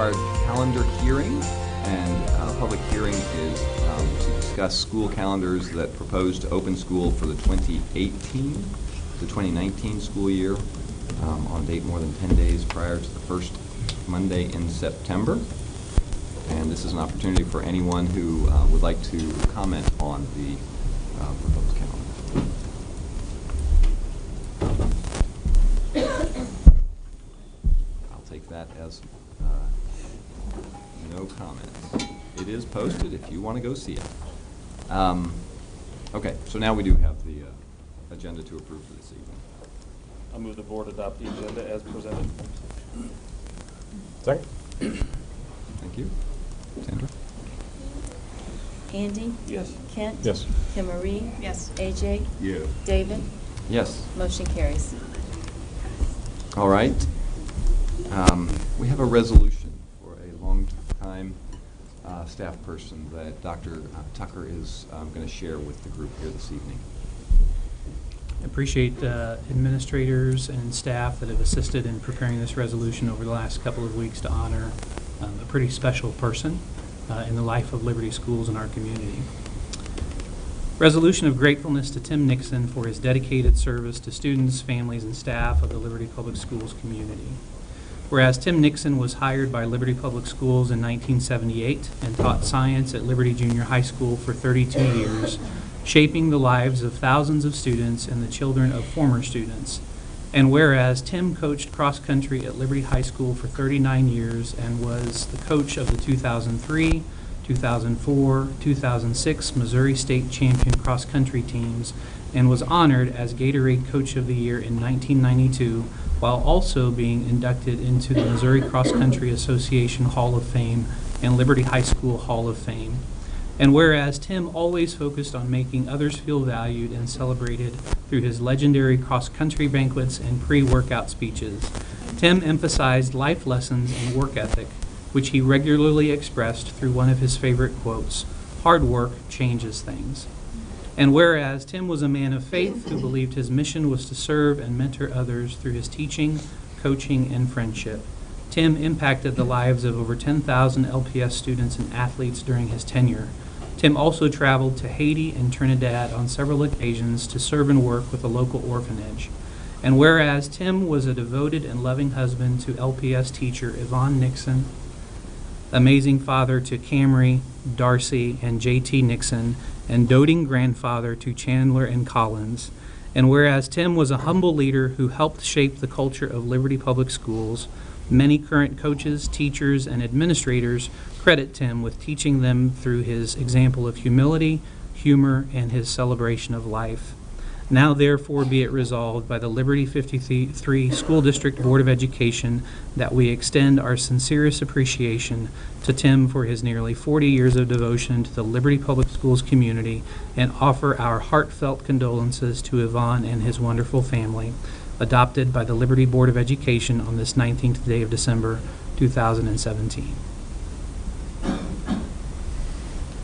required calendar hearing, and public hearing is to discuss school calendars that propose to open school for the 2019 school year on a date more than 10 days prior to the first Monday in September. And this is an opportunity for anyone who would like to comment on the proposed calendar. I'll take that as no comments. It is posted if you want to go see it. Okay, so now we do have the agenda to approve for this evening. I move the board adopt the agenda as presented. Second. Thank you. Sandra? Andy? Yes. Kent? Yes. Kim Marie? Yes. AJ? Yes. David? Yes. Motion carries. All right. We have a resolution for a long-time staff person that Dr. Tucker is going to share with the group here this evening. I appreciate administrators and staff that have assisted in preparing this resolution over the last couple of weeks to honor a pretty special person in the life of Liberty Schools in our community. Resolution of gratefulness to Tim Nixon for his dedicated service to students, families, and staff of the Liberty Public Schools community. Whereas Tim Nixon was hired by Liberty Public Schools in 1978 and taught science at Liberty Junior High School for 32 years, shaping the lives of thousands of students and the children of former students. And whereas Tim coached cross country at Liberty High School for 39 years and was the coach of the 2003, 2004, 2006 Missouri State Champion cross country teams, and was honored as Gatorade Coach of the Year in 1992, while also being inducted into the Missouri Cross Country Association Hall of Fame and Liberty High School Hall of Fame. And whereas Tim always focused on making others feel valued and celebrated through his legendary cross-country banquets and pre-workout speeches, Tim emphasized life lessons and work ethic, which he regularly expressed through one of his favorite quotes, "Hard work changes things." And whereas Tim was a man of faith who believed his mission was to serve and mentor others through his teaching, coaching, and friendship, Tim impacted the lives of over 10,000 LPS students and athletes during his tenure. Tim also traveled to Haiti and Trinidad on several occasions to serve and work with a local orphanage. And whereas Tim was a devoted and loving husband to LPS teacher Yvonne Nixon, amazing father to Camry, Darcy, and JT Nixon, and doting grandfather to Chandler and Collins. And whereas Tim was a humble leader who helped shape the culture of Liberty Public Schools, many current coaches, teachers, and administrators credit Tim with teaching them through his example of humility, humor, and his celebration of life. Now therefore be it resolved by the Liberty 53 School District Board of Education that we extend our sincerest appreciation to Tim for his nearly 40 years of devotion to the Liberty Public Schools community and offer our heartfelt condolences to Yvonne and his wonderful family, adopted by the Liberty Board of Education on this 19th day of December, 2017.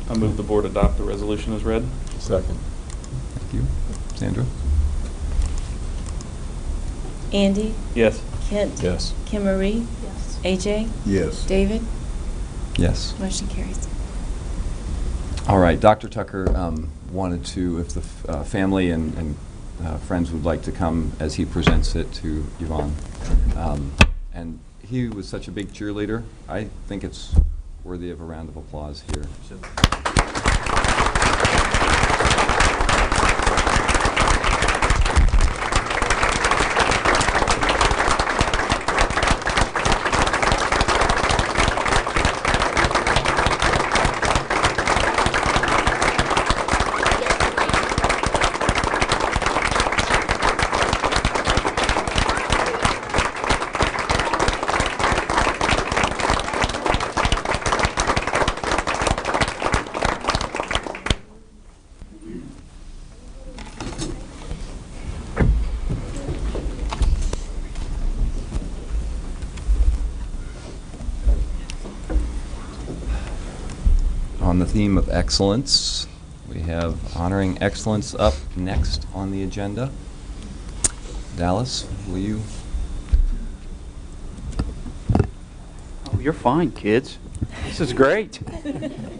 I move the board adopt the resolution as read. Second. Thank you. Sandra? Andy? Yes. Kent? Yes. Kim Marie? Yes. AJ? Yes. David? Yes. Motion carries. All right. Dr. Tucker wanted to, if the family and friends would like to come as he presents it to Yvonne. And he was such a big cheerleader. I think it's worthy of a round of applause here. On the theme of excellence, we have honoring excellence up next on the agenda. Dallas, will you? You're fine, kids. This is great.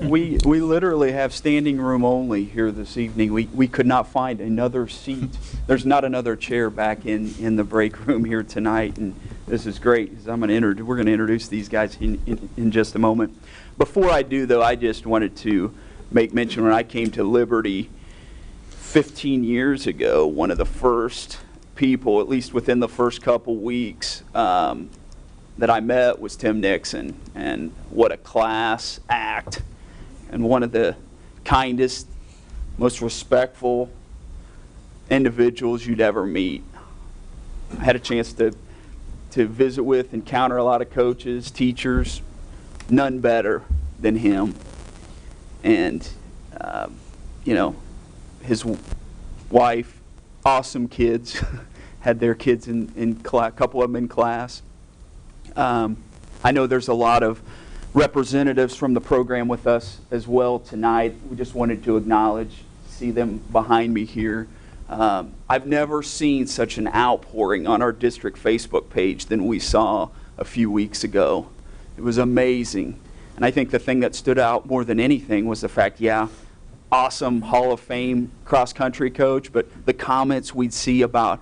We literally have standing room only here this evening. We could not find another seat. There's not another chair back in the break room here tonight, and this is great. We're going to introduce these guys in just a moment. Before I do, though, I just wanted to make mention when I came to Liberty 15 years ago, one of the first people, at least within the first couple weeks, that I met was Tim Nixon, and what a class act, and one of the kindest, most respectful individuals you'd ever meet. I had a chance to visit with, encounter a lot of coaches, teachers, none better than him. And, his wife, awesome kids, had their kids in class, a couple of them in class. I know there's a lot of representatives from the program with us as well tonight. We just wanted to acknowledge, see them behind me here. I've never seen such an outpouring on our district Facebook page than we saw a few weeks ago. It was amazing. And I think the thing that stood out more than anything was the fact, awesome Hall of Fame cross-country coach, but the comments we'd see about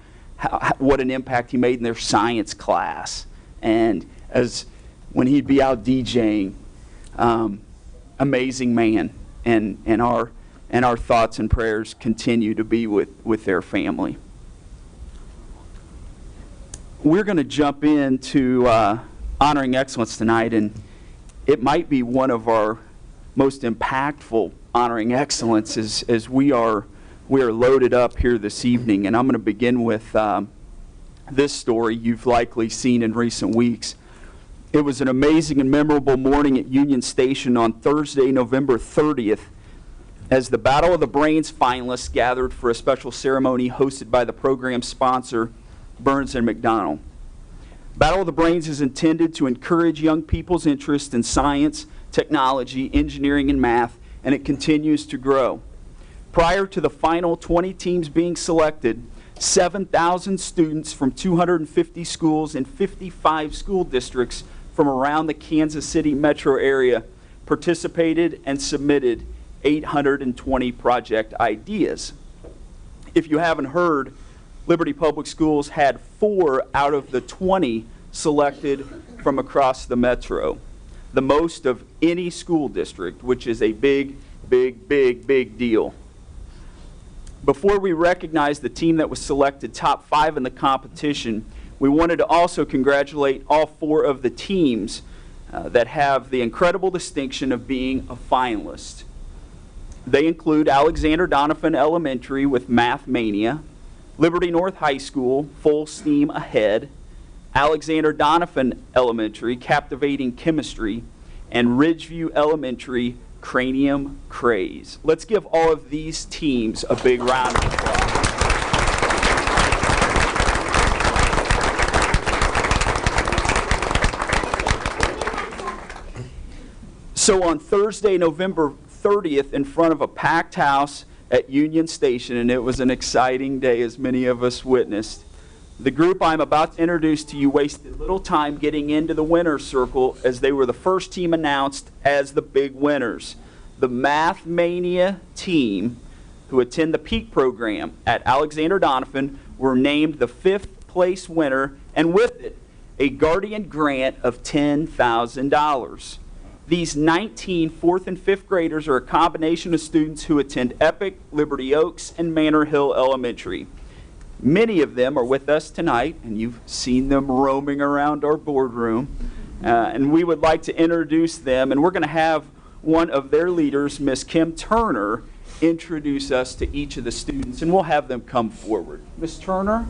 what an impact he made in their science class. And as when he'd be out DJing, amazing man, and our thoughts and prayers continue to be with their family. We're going to jump into honoring excellence tonight, and it might be one of our most impactful honoring excellence as we are loaded up here this evening. And I'm going to begin with this story you've likely seen in recent weeks. It was an amazing and memorable morning at Union Station on Thursday, November 30th, as the Battle of the Brains finalists gathered for a special ceremony hosted by the program sponsor, Burns and McDonnell. Battle of the Brains is intended to encourage young people's interest in science, technology, engineering, and math, and it continues to grow. Prior to the final 20 teams being selected, 7,000 students from 250 schools in 55 school districts from around the Kansas City metro area participated and submitted 820 project ideas. If you haven't heard, Liberty Public Schools had 4 out of the 20 selected from across the metro, the most of any school district, which is a big deal. Before we recognize the team that was selected top 5 in the competition, we wanted to also congratulate all 4 of the teams that have the incredible distinction of being a finalist. They include Alexander Donovan Elementary with Math Mania, Liberty North High School, Full Steam Ahead, Alexander Donovan Elementary, Captivating Chemistry, and Ridgeview Elementary, Cranium Craze. Let's give all of these teams a big round of applause. So on Thursday, November 30th, in front of a packed house at Union Station, and it was an exciting day as many of us witnessed, the group I'm about to introduce to you wasted little time getting into the winner's circle as they were the first team announced as the big winners. The Math Mania team, who attend the Peak program at Alexander Donovan, were named the 5th place winner, and with it, a Guardian grant of $10,000. These 19 4th and 5th graders are a combination of students who attend Epic, Liberty Oaks, and Manor Hill Elementary. Many of them are with us tonight, and you've seen them roaming around our boardroom. And we would like to introduce them, and we're going to have one of their leaders, Miss Kim Turner, introduce us to each of the students, and we'll have them come forward. Miss Turner?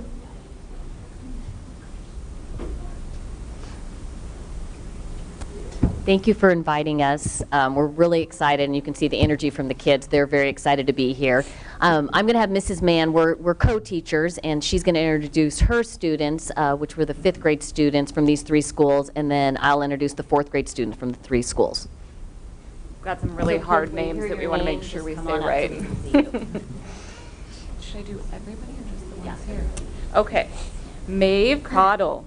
Thank you for inviting us. We're really excited, and you can see the energy from the kids. They're very excited to be here. I'm going to have Mrs. Mann. We're co-teachers, and she's going to introduce her students, which were the 5th grade students from these 3 schools, and then I'll introduce the 4th grade students from the 3 schools. We've got some really hard names that we want to make sure we say right. Should I do everybody or just the ones here? Okay. Maeve Cottle.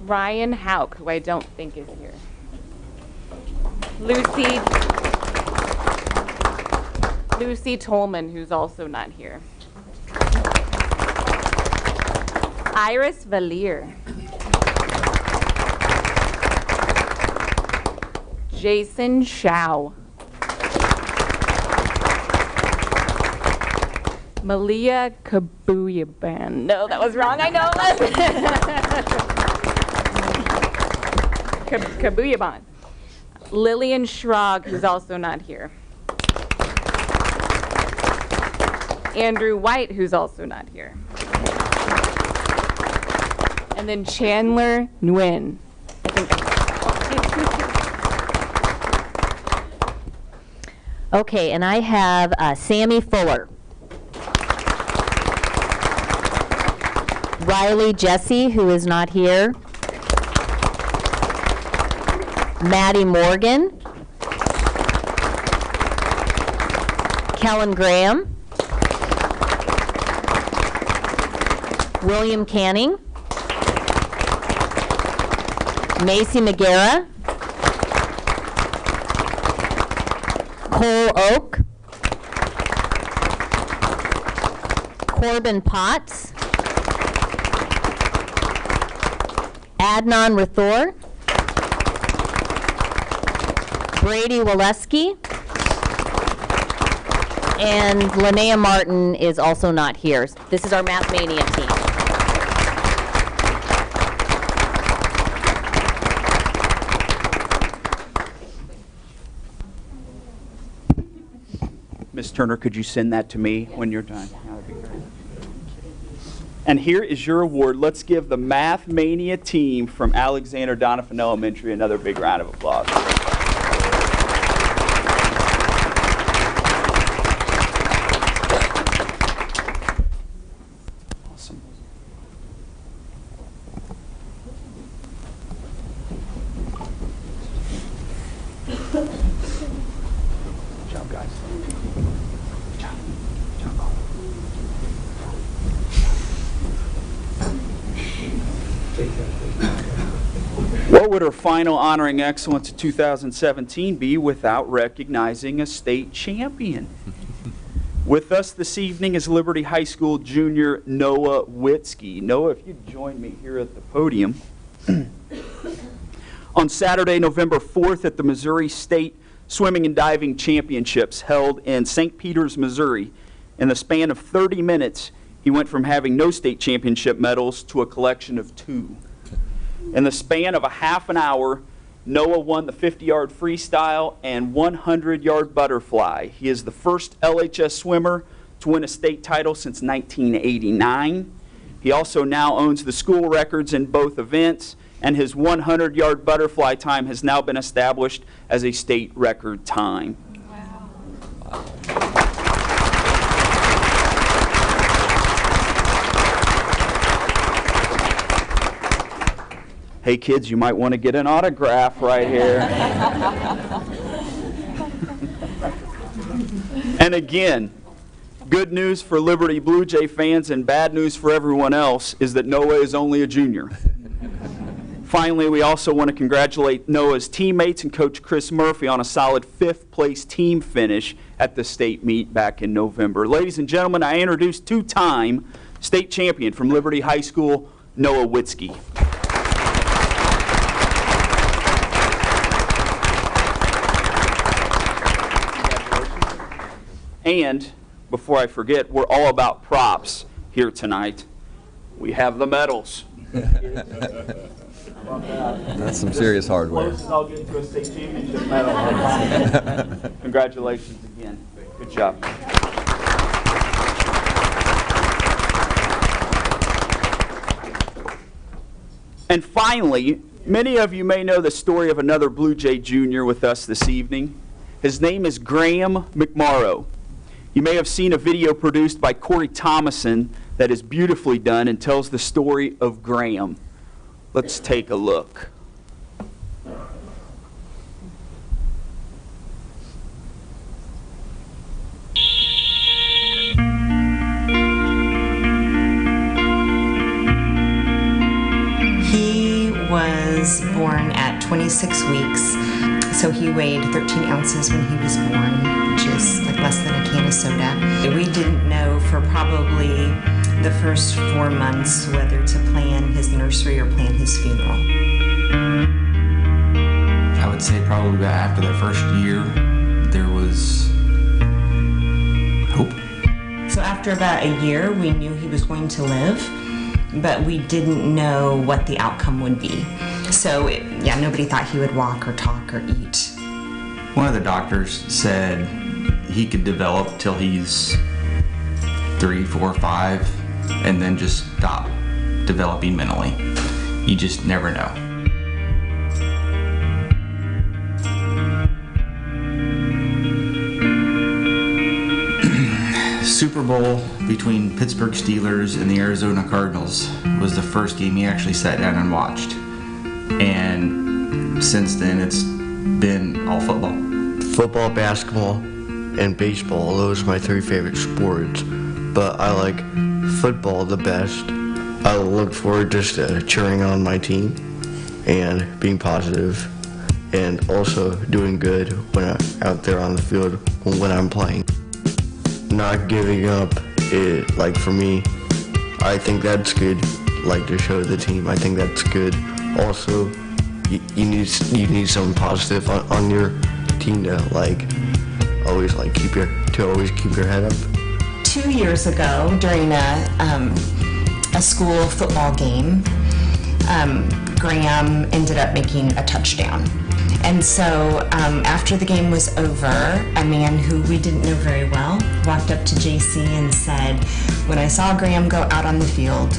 Ryan Hauk, who I don't think is here. Lucy Tolman, who's also not here. Iris Valier. Jason Shao. Malia Kabuyaban. No, that was wrong. I know it was. Kabuyaban. Lillian Schrog, who's also not here. Andrew White, who's also not here. And then Chandler Nguyen. Okay, and I have Sammy Fuller. Riley Jesse, who is not here. Maddie Morgan. Kellen Graham. William Canning. Macy McGarrah. Cole Oak. Corbin Potts. Adnan Rathor. Brady Waleski. And Linnea Martin is also not here. This is our Math Mania team. Ms. Turner, could you send that to me when you're done? That'd be great. And here is your award. Let's give the Math Mania team from Alexander Donovan Elementary another big round of applause. Awesome. Good job, guys. Good job. Good job, Paul. What would our final honoring excellence in 2017 be without recognizing a state champion? With us this evening is Liberty High School junior Noah Witzke. Noah, if you'd join me here at the podium. On Saturday, November 4th at the Missouri State Swimming and Diving Championships held in St. Peters, Missouri, in the span of 30 minutes, he went from having no state championship medals to a collection of 2. In the span of a half an hour, Noah won the 50-yard freestyle and 100-yard butterfly. He is the first LHS swimmer to win a state title since 1989. He also now owns the school records in both events, and his 100-yard butterfly time has now been established as a state record time. Hey kids, you might want to get an autograph right here. And again, good news for Liberty Blue Jay fans and bad news for everyone else is that Noah is only a junior. Finally, we also want to congratulate Noah's teammates and Coach Chris Murphy on a solid 5th place team finish at the state meet back in November. Ladies and gentlemen, I introduce 2-time state champion from Liberty High School, Noah Witzke. And before I forget, we're all about props here tonight. We have the medals. That's some serious hardware. Closest I'll get to a state championship medal. Congratulations again. Good job. And finally, many of you may know the story of another Blue Jay junior with us this evening. His name is Graham McMorrow. You may have seen a video produced by Corey Thomason that is beautifully done and tells the story of Graham. Let's take a look. He at 26 weeks. So he weighed 13 ounces when he was born, which is like less than a can of soda. We didn't know for probably the first 4 months whether to plan his nursery or plan his funeral. I would say probably about after the first year, there was hope. So after about a year, we knew he was going to live, but we didn't know what the outcome would be. So nobody thought he would walk or talk or eat. One of the doctors said he could develop till he's 3, 4, 5, and then just stop developing mentally. You just never know. Super Bowl between Pittsburgh Steelers and the Arizona Cardinals was the first game he actually sat down and watched. And since then, it's been all football. Football, basketball, and baseball, those are my 3 favorite sports. But I like football the best. I look forward just to cheering on my team and being positive and also doing good when I'm out there on the field when I'm playing. Not giving up, like for me, I think that's good, like to show the team. I think that's good. Also, you need something positive on your team to always keep your head up. 2 years ago, during a school football game, Graham ended up making a touchdown. And so after the game was over, a man who we didn't know very well walked up to JC and said, "When I saw Graham go out on the field,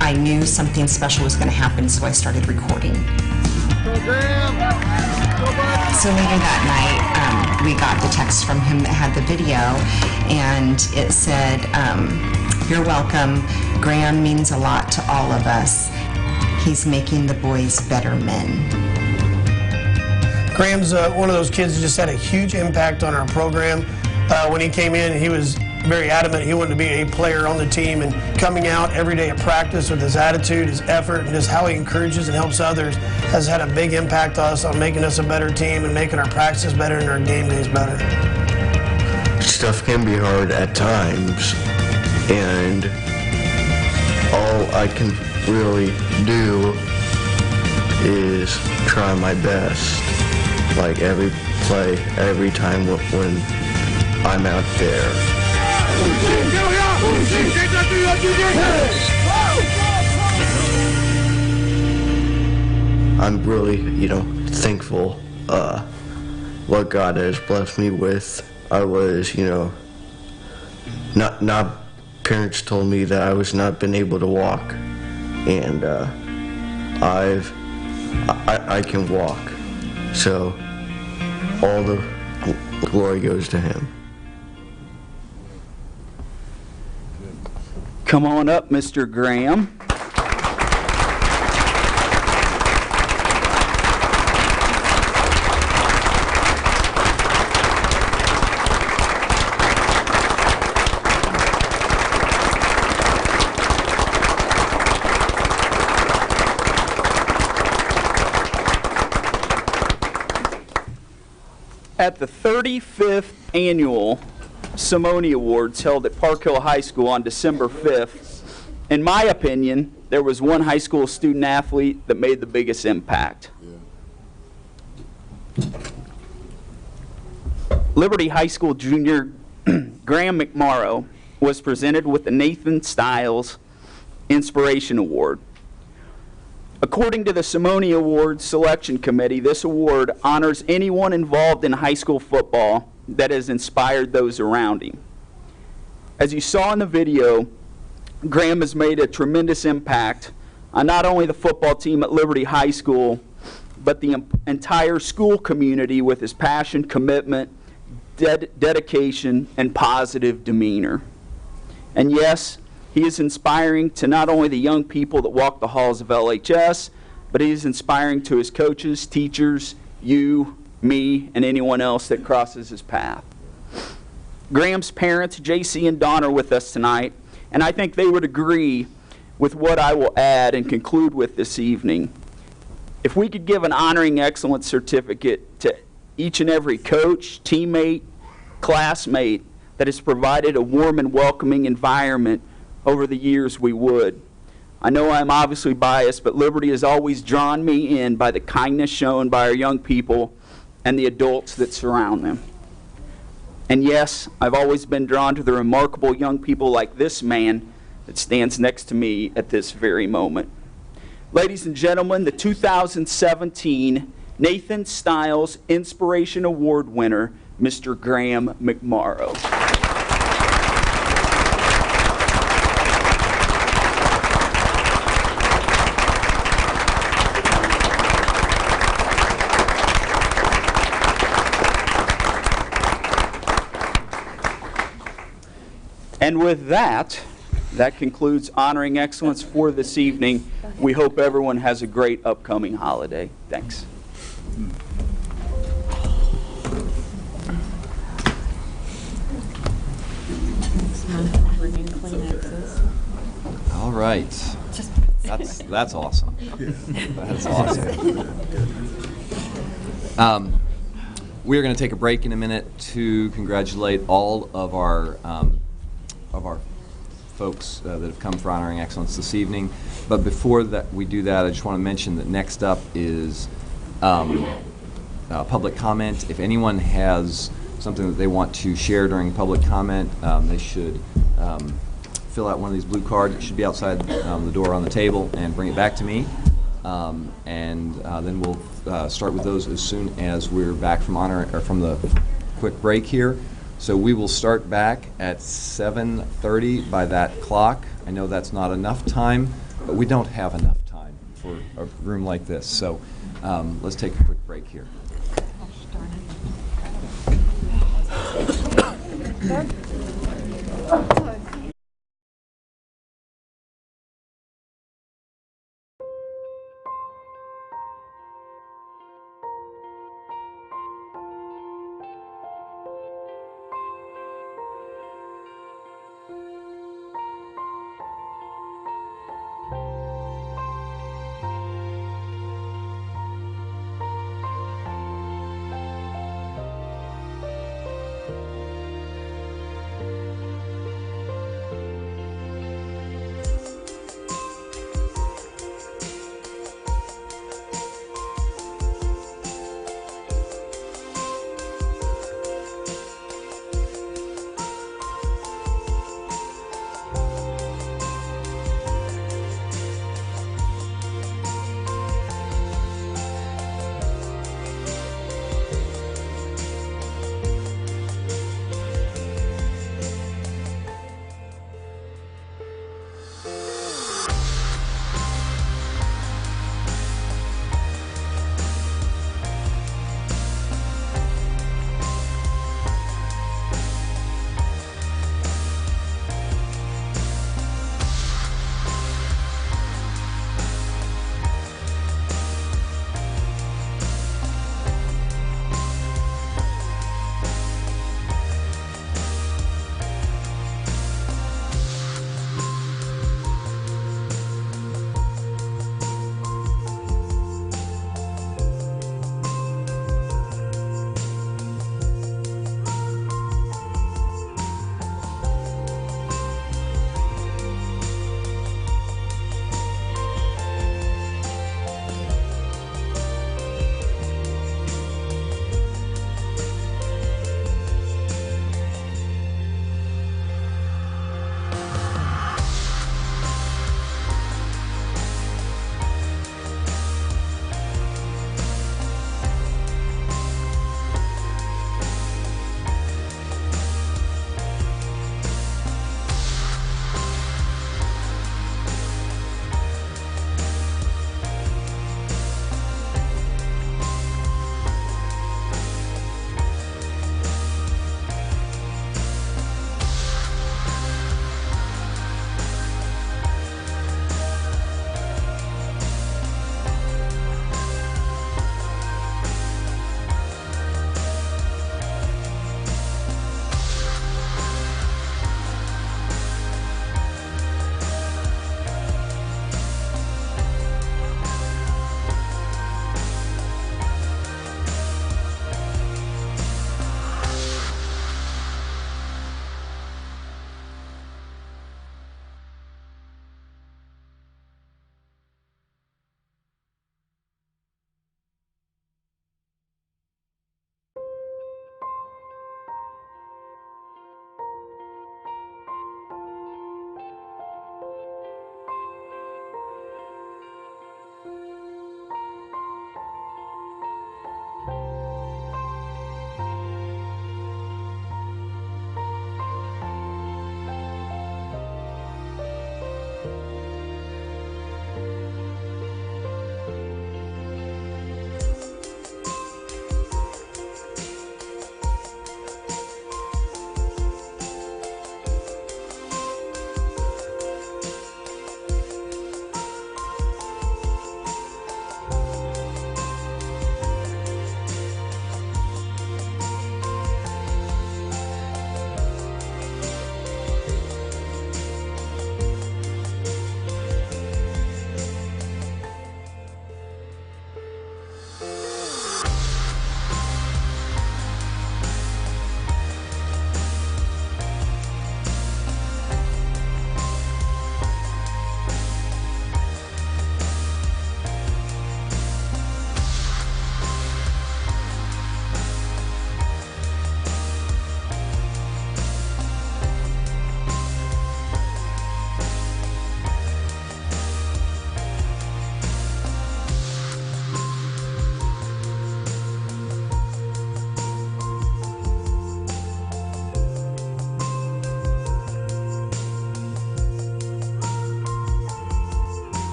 I knew something special was going to happen, so I started recording." So later that night, we got the text from him that had the video, and it said, "You're welcome. Graham means a lot to all of us. He's making the boys better men." Graham's one of those kids that just had a huge impact on our program. When he came in, he was very adamant he wanted to be a player on the team, and coming out every day at practice with his attitude, his effort, and just how he encourages and helps others has had a big impact on us, on making us a better team and making our practices better and our game days better. Stuff can be hard at times, and all I can really do is try my best. Like every play, every time when I'm out there. I'm really, thankful what God has blessed me with. I was, not parents told me that I was not been able to walk, and I can walk. So all the glory goes to him. Come on up, Mr. Graham. At the 35th annual Simone Awards held at Park Hill High School on December 5th, in my opinion, there was one high school student athlete that made the biggest impact. Liberty High School junior Graham McMorrow was presented with the Nathan Stiles Inspiration Award. According to the Simone Awards Selection Committee, this award honors anyone involved in high school football that has inspired those around him. As you saw in the video, Graham has made a tremendous impact on not only the football team at Liberty High School, but the entire school community with his passion, commitment, dedication, and positive demeanor. And yes, he is inspiring to not only the young people that walk the halls of LHS, but he is inspiring to his coaches, teachers, you, me, and anyone else that crosses his path. Graham's parents, JC and Don, are with us tonight, and I think they would agree with what I will add and conclude with this evening. If we could give an honoring excellence certificate to each and every coach, teammate, classmate that has provided a warm and welcoming environment over the years, we would. I know I'm obviously biased, but Liberty has always drawn me in by the kindness shown by our young people and the adults that surround them. And yes, I've always been drawn to the remarkable young people like this man that stands next to me at this very moment. Ladies and gentlemen, the 2017 Nathan Stiles Inspiration Award winner, Mr. Graham McMorrow. And with that, that concludes Honoring Excellence for this evening. We hope everyone has a great upcoming holiday. Thanks. All right. That's awesome. That's awesome. We're going to take a break in a minute to congratulate all of our folks that have come for Honoring Excellence this evening. But before that, we do that, I just want to mention that next up is public comment. If anyone has something that they want to share during public comment, they should fill out one of these blue cards. It should be outside the door on the table, and bring it back to me. Then we'll start with those as soon as we're back from from the quick break here. So we will start back at 7:30 by that clock. I know that's not enough time, but we don't have enough time for a room like this. So let's take a quick break here.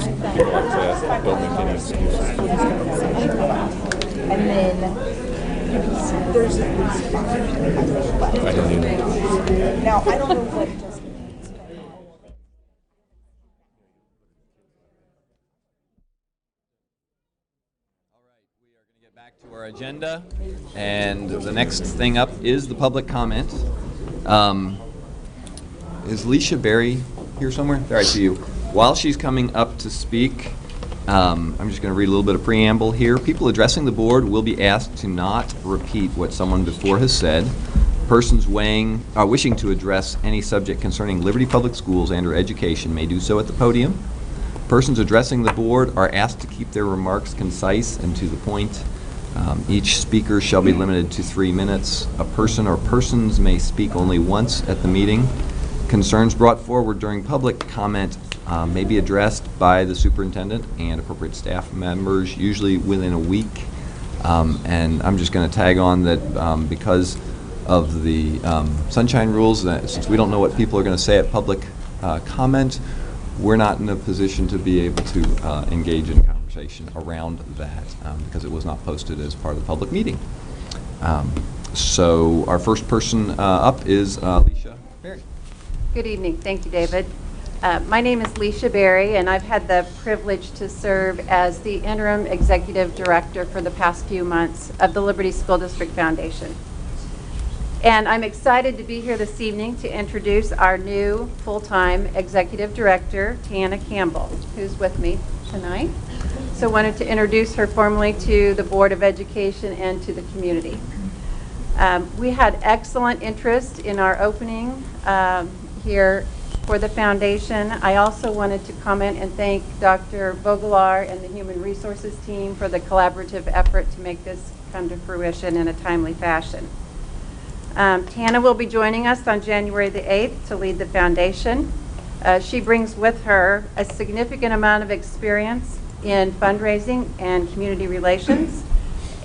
most people like to don't make any excuses. And then there's at least 5. I didn't either. Now, I don't know what just means, but Back to our agenda, and the next thing up is the public comment. Is Leisha Berry here somewhere? There, I see you. While she's coming up to speak, I'm just going to read a little bit of preamble here. People addressing the board will be asked to not repeat what someone before has said. Persons wishing to address any subject concerning Liberty Public Schools and/or education may do so at the podium. Persons addressing the board are asked to keep their remarks concise and to the point. Each speaker shall be limited to 3 minutes. A person or persons may speak only once at the meeting. Concerns brought forward during public comment may be addressed by the superintendent and appropriate staff members, usually within a week. And I'm just going to tag on that because of the sunshine rules, since we don't know what people are going to say at public comment, we're not in a position to be able to engage in conversation around that because it was not posted as part of the public meeting. So our first person up is Leisha Berry. Good evening. Thank you, David. My name is Leisha Berry, and I've had the privilege to serve as the interim executive director for the past few months of the Liberty School District Foundation. And I'm excited to be here this evening to introduce our new full-time executive director, Tana Campbell, who's with me tonight. So I wanted to introduce her formally to the Board of Education and to the community. We had excellent interest in our opening here for the foundation. I also wanted to comment and thank Dr. Vogelaar and the Human Resources team for the collaborative effort to make this come to fruition in a timely fashion. Tana will be joining us on January the 8th to lead the foundation. She brings with her a significant amount of experience in fundraising and community relations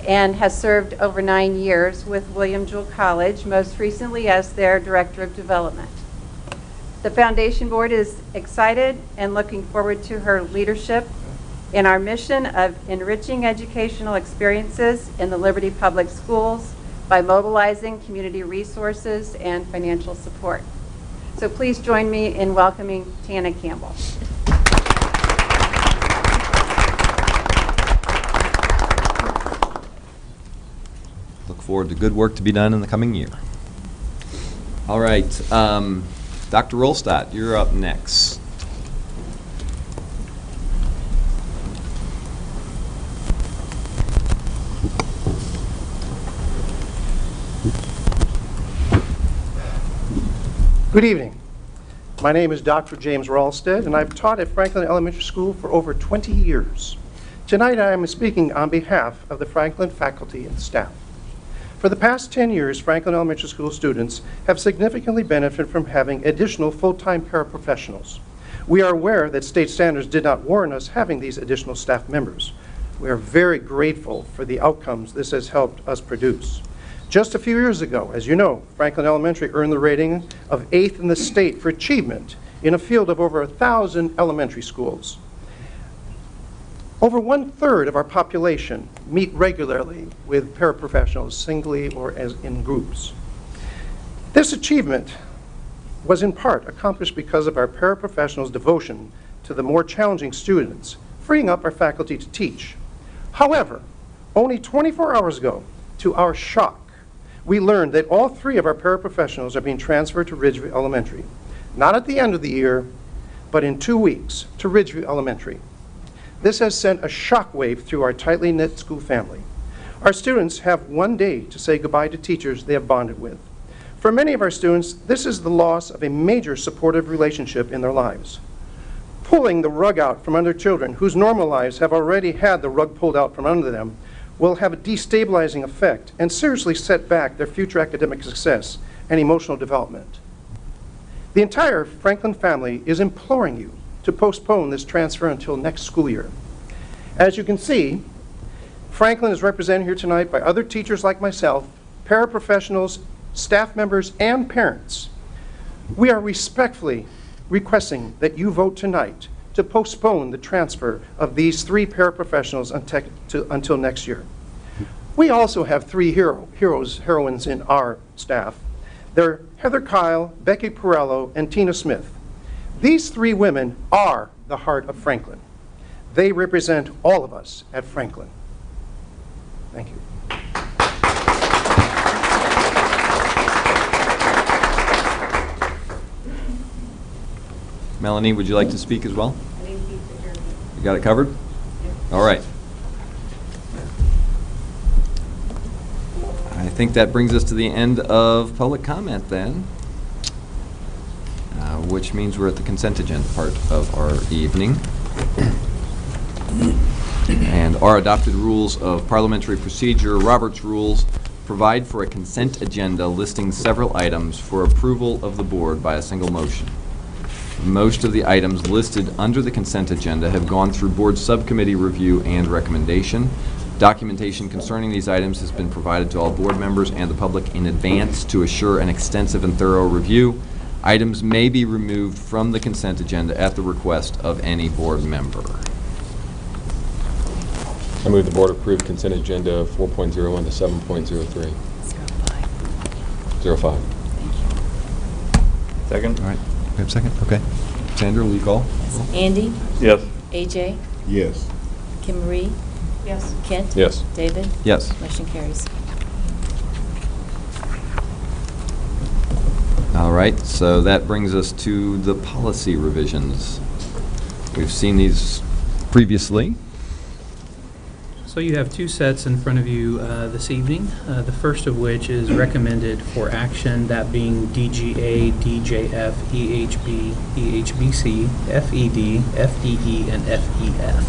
and has served over 9 years with William Jewell College, most recently as their Director of Development. The Foundation Board is excited and looking forward to her leadership in our mission of enriching educational experiences in the Liberty Public Schools by mobilizing community resources and financial support. So please join me in welcoming Tana Campbell. Look forward to good work to be done in the coming year. All right, Dr. Rolstadt, you're up next. Good evening. My name is Dr. James Ralstead, and I've taught at Franklin Elementary School for over 20 years. Tonight I am speaking on behalf of the Franklin faculty and staff. For the past 10 years, Franklin Elementary School students have significantly benefited from having additional full-time paraprofessionals. We are aware that state standards did not warrant us having these additional staff members. We are very grateful for the outcomes this has helped us produce. Just a few years ago, as you know, Franklin Elementary earned the rating of 8th in the state for achievement in a field of over 1,000 elementary schools. Over 1/3 of our population meet regularly with paraprofessionals, singly or as in groups. This achievement was in part accomplished because of our paraprofessionals' devotion to the more challenging students, freeing up our faculty to teach. However, only 24 hours ago, to our shock, we learned that all 3 of our paraprofessionals are being transferred to Ridgeview Elementary. Not at the end of the year, but in 2 weeks to Ridgeview Elementary. This has sent a shockwave through our tightly knit school family. Our students have 1 day to say goodbye to teachers they have bonded with. For many of our students, this is the loss of a major supportive relationship in their lives. Pulling the rug out from under children whose normal lives have already had the rug pulled out from under them will have a destabilizing effect and seriously set back their future academic success and emotional development. The entire Franklin family is imploring you to postpone this transfer until next school year. As you can see, Franklin is represented here tonight by other teachers like myself, paraprofessionals, staff members, and parents. We are respectfully requesting that you vote tonight to postpone the transfer of these 3 paraprofessionals until next year. We also have 3 heroines in our staff. They're Heather Kyle, Becky Perello, and Tina Smith. These 3 women are the heart of Franklin. They represent all of us at Franklin. Thank you. Melanie, would you like to speak as well? You got it covered? All right. I think that brings us to the end of public comment then, which means we're at the consent agenda part of our evening. And our adopted rules of parliamentary procedure, Robert's Rules, provide for a consent agenda listing several items for approval of the board by a single motion. Most of the items listed under the consent agenda have gone through board subcommittee review and recommendation. Documentation concerning these items has been provided to all board members and the public in advance to assure an extensive and thorough review. Items may be removed from the consent agenda at the request of any board member. I move the board approve consent agenda 4.01 to 7.03. 05. Second? All right. We have a second? Okay. Sandra, will you call? Andy, Yes. AJ, Yes. Kim Marie, Yes. Kent. Yes. David. Yes. Motion carries. All right, so that brings us to the policy revisions. We've seen these previously. So you have 2 sets in front of you this evening, the first of which is recommended for action, that being DGA, DJF, EHB, EHBC, FED, FEE, and FEF.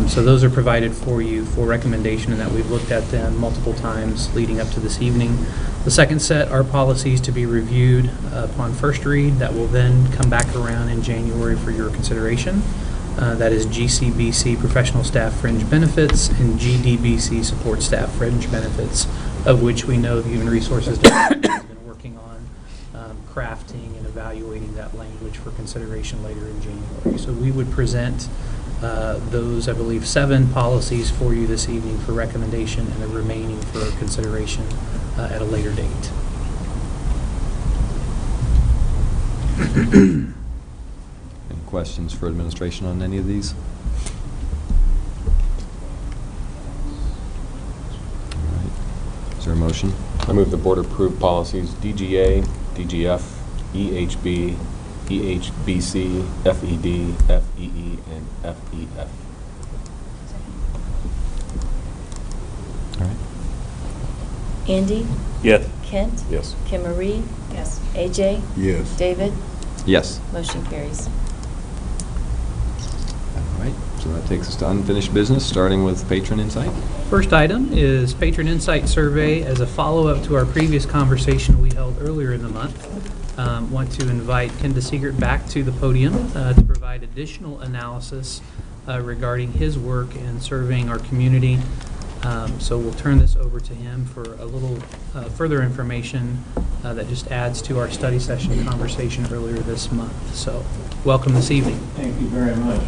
So those are provided for you for recommendation, and that we've looked at them multiple times leading up to this evening. The second set are policies to be reviewed upon first read that will then come back around in January for your consideration. That is GCBC Professional Staff Fringe Benefits and GDBC Support Staff Fringe Benefits, of which we know the Human Resources Department has been working on crafting and evaluating that language for consideration later in January. So we would present those, I believe, 7 policies for you this evening for recommendation, and the remaining for consideration at a later date. Any questions for administration on any of these? All right. Is there a motion? I move the board approve policies DGA, DGF, EHB, EHBC, FED, FEE, and FEF. All right. Andy, Yes. Kent. Yes. Kim Marie, Yes. AJ, Yes. David. Yes. Motion carries. All right, so that takes us to unfinished business, starting with patron insight. First item is Patron Insight Survey. As a follow-up to our previous conversation we held earlier in the month, want to invite Ken DeSiegert back to the podium to provide additional analysis regarding his work in serving our community. So we'll turn this over to him for a little further information that just adds to our study session conversation earlier this month. So welcome this evening. Thank you very much.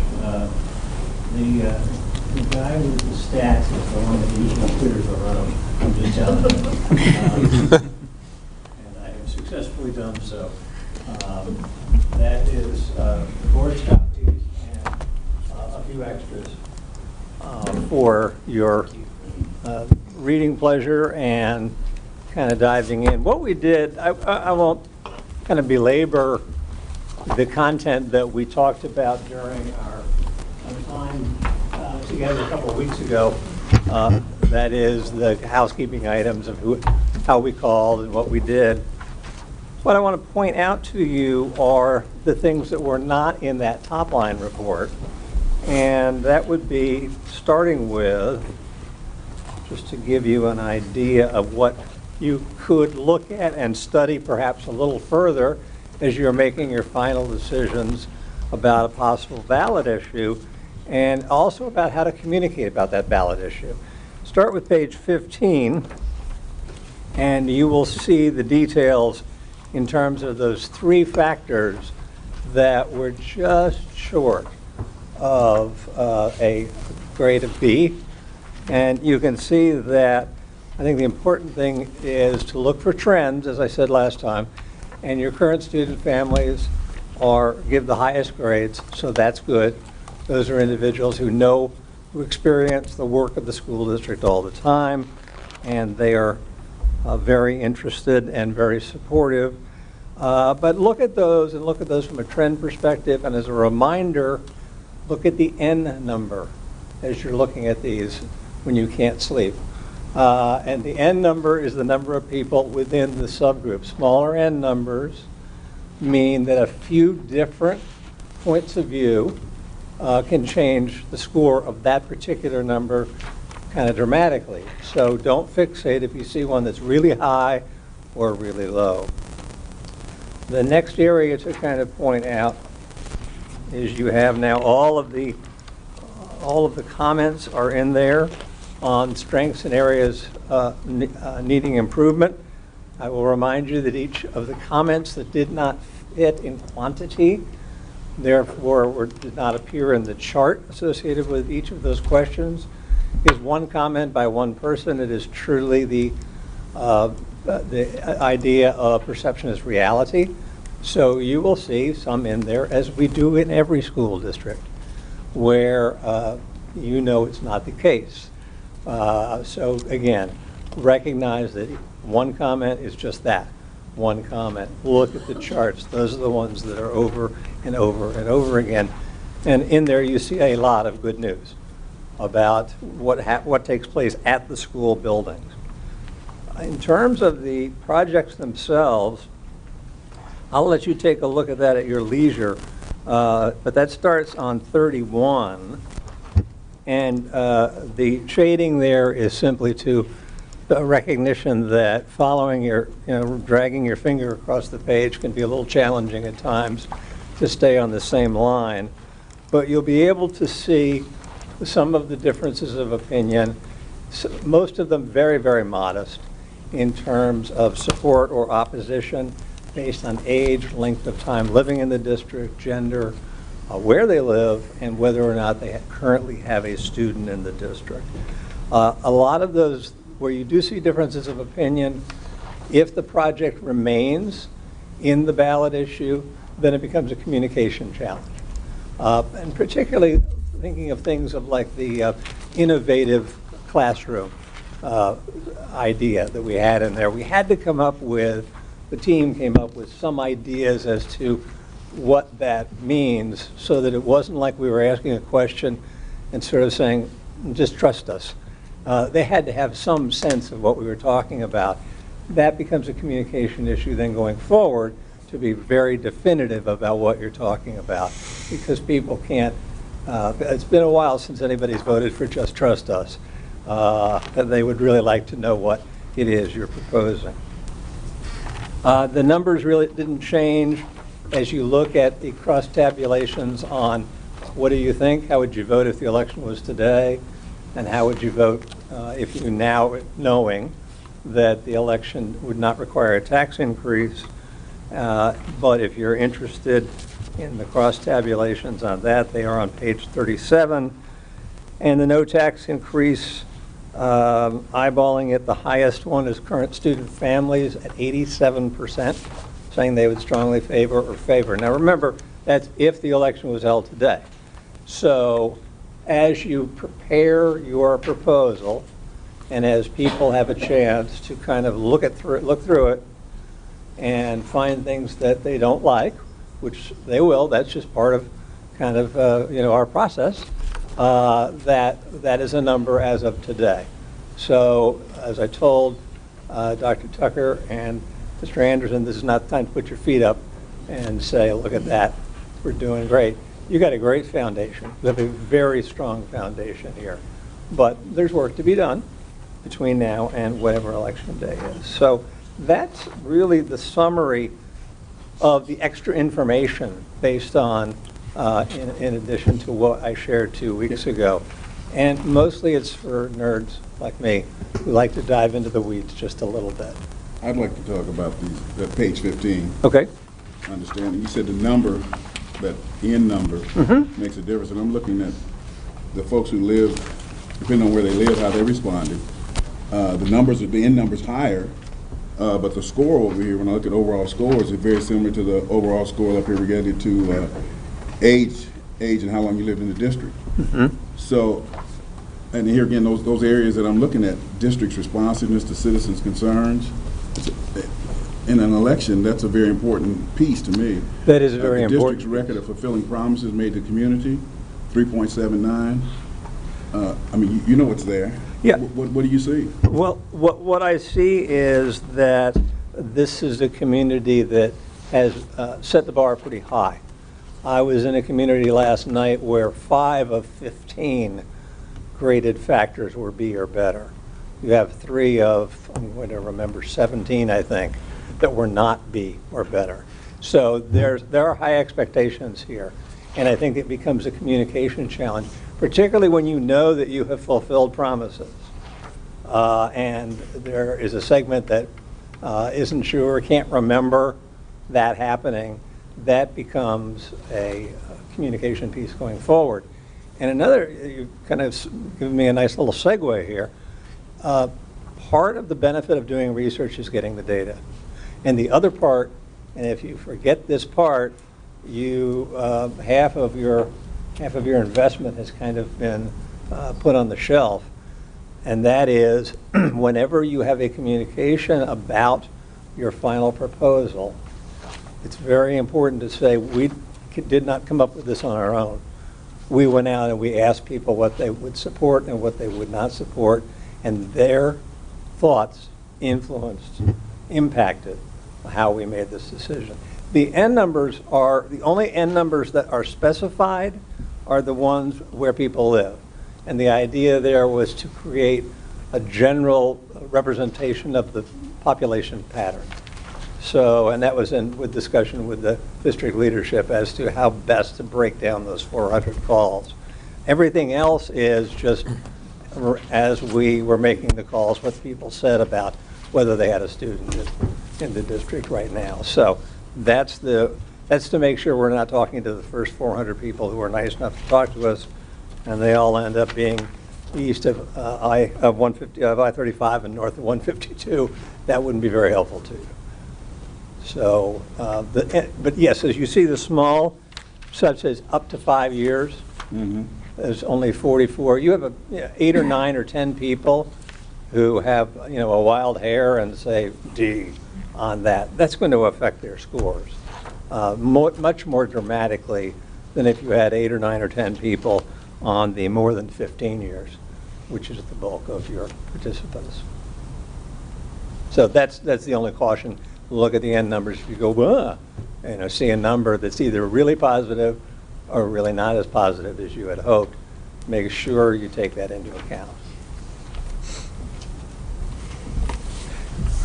The guy with the stats is the one that usually clears the room, I'm just telling you. And I have successfully done so. That is the board's copies and a few extras for your reading pleasure and kind of diving in. What we did, I won't kind of belabor the content that we talked about during our time together a couple of weeks ago. That is the housekeeping items of how we called and what we did. What I want to point out to you are the things that were not in that top line report. And that would be starting with, just to give you an idea of what you could look at and study perhaps a little further as you're making your final decisions about a possible ballot issue, and also about how to communicate about that ballot issue. Start with page 15, and you will see the details in terms of those 3 factors that were just short of a grade of B. And you can see that I think the important thing is to look for trends, as I said last time, and your current student families give the highest grades, so that's good. Those are individuals who experience the work of the school district all the time, and they are very interested and very supportive. But look at those, and look at those from a trend perspective, and as a reminder, look at the N number as you're looking at these when you can't sleep. And the N number is the number of people within the subgroup. Smaller N numbers mean that a few different points of view can change the score of that particular number kind of dramatically. So don't fixate if you see one that's really high or really low. The next area to kind of point out is you have now all of the comments are in there on strengths and areas needing improvement. I will remind you that each of the comments that did not fit in quantity, therefore did not appear in the chart associated with each of those questions, is one comment by one person. It is truly the idea of perception as reality. So you will see some in there, as we do in every school district, where you know it's not the case. So again, recognize that one comment is just that, one comment. Look at the charts. Those are the ones that are over and over and over again. And in there you see a lot of good news about what takes place at the school buildings. In terms of the projects themselves, I'll let you take a look at that at your leisure, but that starts on 31. And the shading there is simply to a recognition that following dragging your finger across the page can be a little challenging at times to stay on the same line. But you'll be able to see some of the differences of opinion, most of them very, very modest in terms of support or opposition based on age, length of time living in the district, gender, where they live, and whether or not they currently have a student in the district. A lot of those where you do see differences of opinion, if the project remains in the ballot issue, then it becomes a communication challenge. And particularly thinking of things of like the innovative classroom idea that we had in there. We had to come up with, the team came up with some ideas as to what that means so that it wasn't like we were asking a question and sort of saying, just trust us. They had to have some sense of what we were talking about. That becomes a communication issue then going forward to be very definitive about what you're talking about, because people can't, it's been a while since anybody's voted for just trust us, and they would really like to know what it is you're proposing. The numbers really didn't change. As you look at the cross tabulations on what do you think, how would you vote if the election was today, and how would you vote if you now, knowing that the election would not require a tax increase, but if you're interested in the cross tabulations on that, they are on page 37. And the no tax increase, eyeballing it, the highest one is current student families at 87%, saying they would strongly favor or favor. Now remember, that's if the election was held today. So as you prepare your proposal, and as people have a chance to kind of look through it and find things that they don't like, which they will, that's just part of kind of our process, that is a number as of today. So as I told Dr. Tucker and Mr. Anderson, this is not the time to put your feet up and say, look at that, we're doing great. You got a great foundation. You have a very strong foundation here. But there's work to be done between now and whatever election day is. So that's really the summary of the extra information based on, in addition to what I shared 2 weeks ago. And mostly it's for nerds like me who like to dive into the weeds just a little bit. I'd like to talk about page 15. Okay. Understanding. You said the number that end number makes a difference. And I'm looking at the folks who live, depending on where they live, how they responded. The end number's higher, but the score over here, when I look at overall scores, is very similar to the overall score up here related to age and how long you lived in the district. So, and here again, those areas that I'm looking at, district's responsiveness to citizens' concerns, in an election, that's a very important piece to me. That is very the important. district's record of fulfilling promises made to the community, 3.79. I mean, you know it's there. Yeah. What do you see? Well, what I see is that this is a community that has set the bar pretty high. I was in a community last night where 5 of 15 graded factors were B or better. You have 3 of, I'm going to remember, 17, I think, that were not B or better. So there are high expectations here. And I think it becomes a communication challenge, particularly when you know that you have fulfilled promises. And there is a segment that isn't sure, can't remember that happening. That becomes a communication piece going forward. And another, you kind of given me a nice little segue here. Part of the benefit of doing research is getting the data. And the other part, and if you forget this part, you half of your investment has kind of been put on the shelf. And that is whenever you have a communication about your final proposal, it's very important to say we did not come up with this on our own. We went out and we asked people what they would support and what they would not support, and their thoughts influenced, impacted how we made this decision. The N numbers are, the only N numbers that are specified are the ones where people live. And the idea there was to create a general representation of the population pattern. So, and that was with discussion with the district leadership as to how best to break down those 400 calls. Everything else is just, as we were making the calls, what people said about whether they had a student in the district right now. So that's to make sure we're not talking to the first 400 people who are nice enough to talk to us, and they all end up being east of I-35 and north of 152. That wouldn't be very helpful to you. So, but yes, as you see, the small subsets up to 5 years. There's only 44. You have 8 or 9 or 10 people who have a wild hair and say D on that. That's going to affect their scores much more dramatically than if you had 8 or 9 or 10 people on the more than 15 years, which is the bulk of your participants. So that's the only caution. Look at the N numbers. If you go, see a number that's either really positive or really not as positive as you had hoped, make sure you take that into account.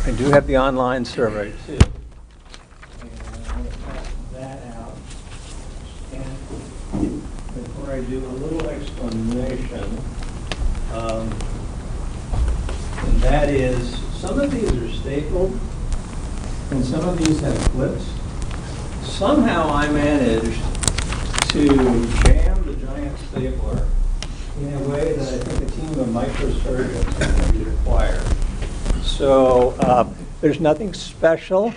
I do have the online survey too. And I'm going to pass that out. And before I do a little explanation, and that is, some of these are stapled and some of these have clips. Somehow I managed to jam the giant stapler in a way that I think a team of microsurgeons would be required. So there's nothing special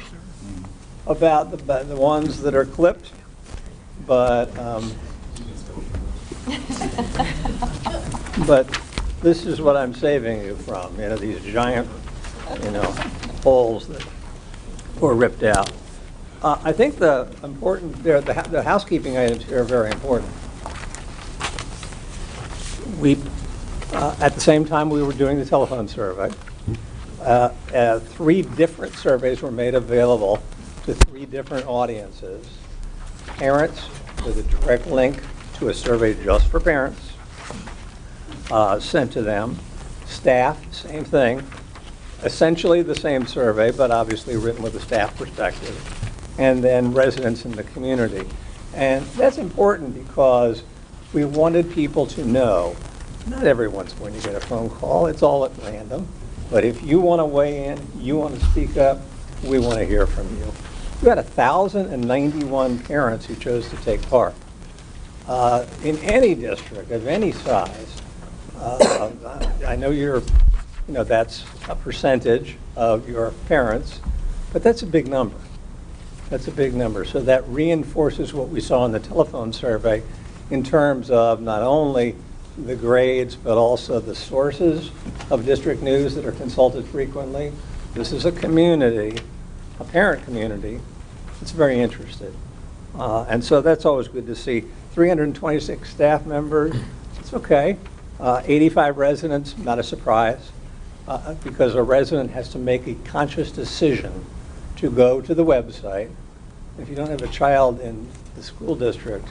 about the ones that are clipped, but this is what I'm saving you from. These giant, holes that were ripped out. I think the housekeeping items here are very important. At the same time we were doing the telephone survey, 3 different surveys were made available to 3 different audiences. Parents with a direct link to a survey just for parents sent to them. Staff, same thing. Essentially the same survey, but obviously written with a staff perspective. And then residents in the community. And that's important because we wanted people to know not everyone's going to get a phone call. It's all at random. But if you want to weigh in, you want to speak up, we want to hear from you. We had 1,091 parents who chose to take part. In any district of any size, I know that's a percentage of your parents, but that's a big number. That's a big number. So that reinforces what we saw in the telephone survey in terms of not only the grades, but also the sources of district news that are consulted frequently. This is a community, a parent community, that's very interested. And so that's always good to see. 326 staff members, it's okay. 85 residents, not a surprise, because a resident has to make a conscious decision to go to the website. If you don't have a child in the school district,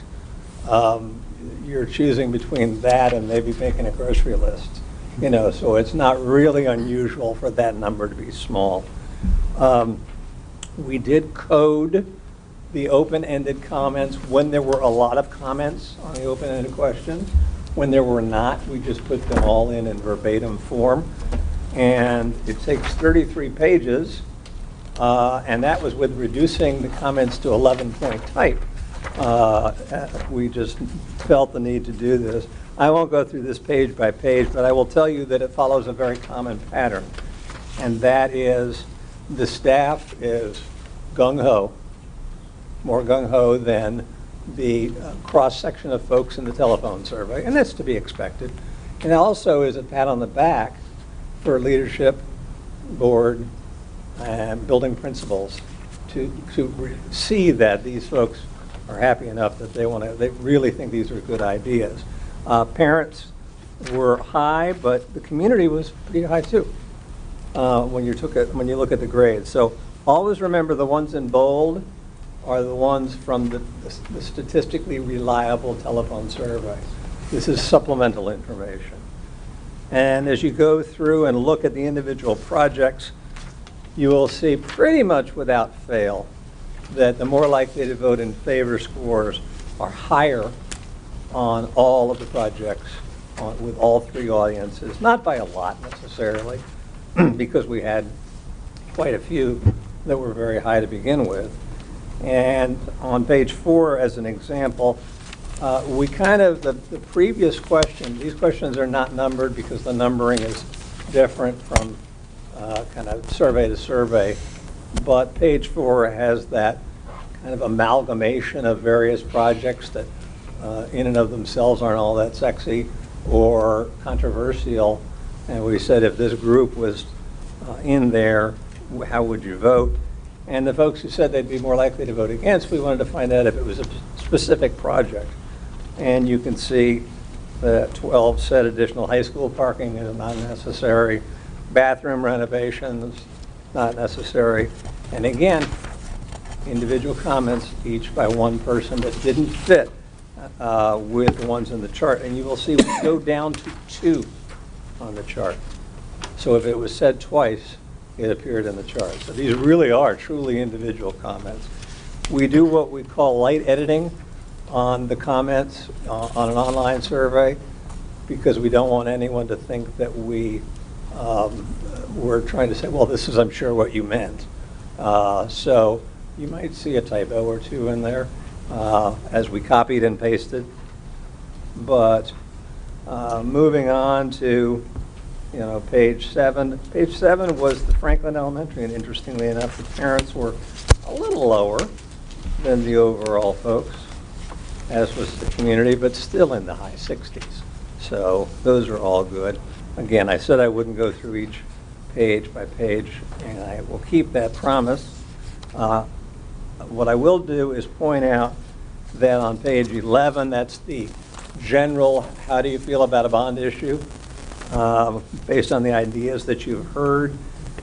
you're choosing between that and maybe making a grocery list. So it's not really unusual for that number to be small. We did code the open-ended comments when there were a lot of comments on the open-ended questions. When there were not, we just put them all in verbatim form. And it takes 33 pages, and that was with reducing the comments to 11-point type. We just felt the need to do this. I won't go through this page by page, but I will tell you that it follows a very common pattern, and that is the staff is gung-ho, more gung-ho than the cross-section of folks in the telephone survey, and that's to be expected. And also is a pat on the back for leadership, board, and building principals to see that these folks are happy enough that they really think these are good ideas. Parents were high, but the community was pretty high too when you look at the grades. So always remember the ones in bold are the ones from the statistically reliable telephone survey. This is supplemental information. And as you go through and look at the individual projects, you will see pretty much without fail that the more likely to vote in favor scores are higher on all of the projects with all three audiences. Not by a lot necessarily, because we had quite a few that were very high to begin with. And on page 4, as an example, we the previous question, these questions are not numbered because the numbering is different from kind of survey to survey, but page 4 has that kind of amalgamation of various projects that in and of themselves aren't all that sexy or controversial. And we said if this group was in there, how would you vote? And the folks who said they'd be more likely to vote against, we wanted to find out if it was a specific project. And you can see that 12 said additional high school parking is not necessary, bathroom renovations, not necessary. And again, individual comments, each by one person that didn't fit with the ones in the chart. And you will see we go down to 2 on the chart. So if it was said twice, it appeared in the chart. So these really are truly individual comments. We do what we call light editing on the comments on an online survey because we don't want anyone to think that we're trying to say, well, this is, I'm sure, what you meant. So you might see a typo or 2 in there as we copied and pasted. But moving on to page 7. Page 7 was the Franklin Elementary, and interestingly enough, the parents were a little lower than the overall folks, as was the community, but still in the high 60s. So those are all good. Again, I said I wouldn't go through each page by page, and I will keep that promise. What I will do is point out that on page 11, that's the general, how do you feel about a bond issue? Based on the ideas that you've heard.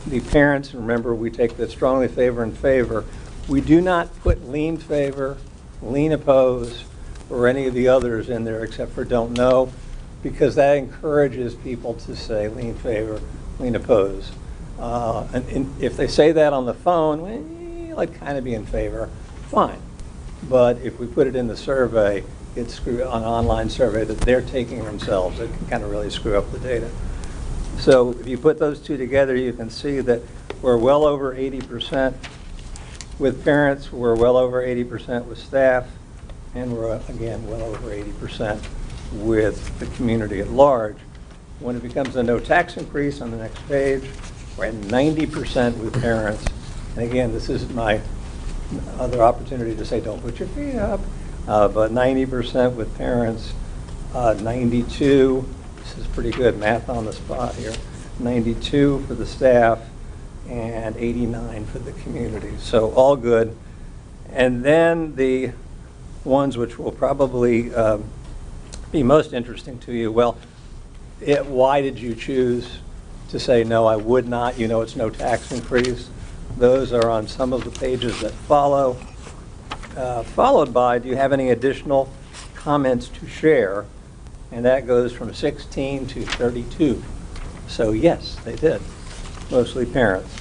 The parents, remember we take the strongly favor and favor. We do not put lean favor, lean oppose, or any of the others in there except for don't know, because that encourages people to say lean favor, lean oppose. And if they say that on the phone, well, I'd kind of be in favor, fine. But if we put it in the survey, it's on an online survey that they're taking themselves. It can kind of really screw up the data. So if you put those two together, you can see that we're well over 80% With parents, we're well over 80% with staff, and we're, again, well over 80% with the community at large. When it becomes a no tax increase on the next page, we're at 90% with parents. And again, this is my other opportunity to say, don't put your feet up, but 90% with parents, 92, this is pretty good math on the spot here, 92 for the staff, and 89 for the community. So all good. And then the ones which will probably be most interesting to you, well, why did you choose to say, no, I would not? You know it's no tax increase. Those are on some of the pages that follow. Followed by, do you have any additional comments to share? And that goes from 16 to 32. So yes, they did. Mostly parents.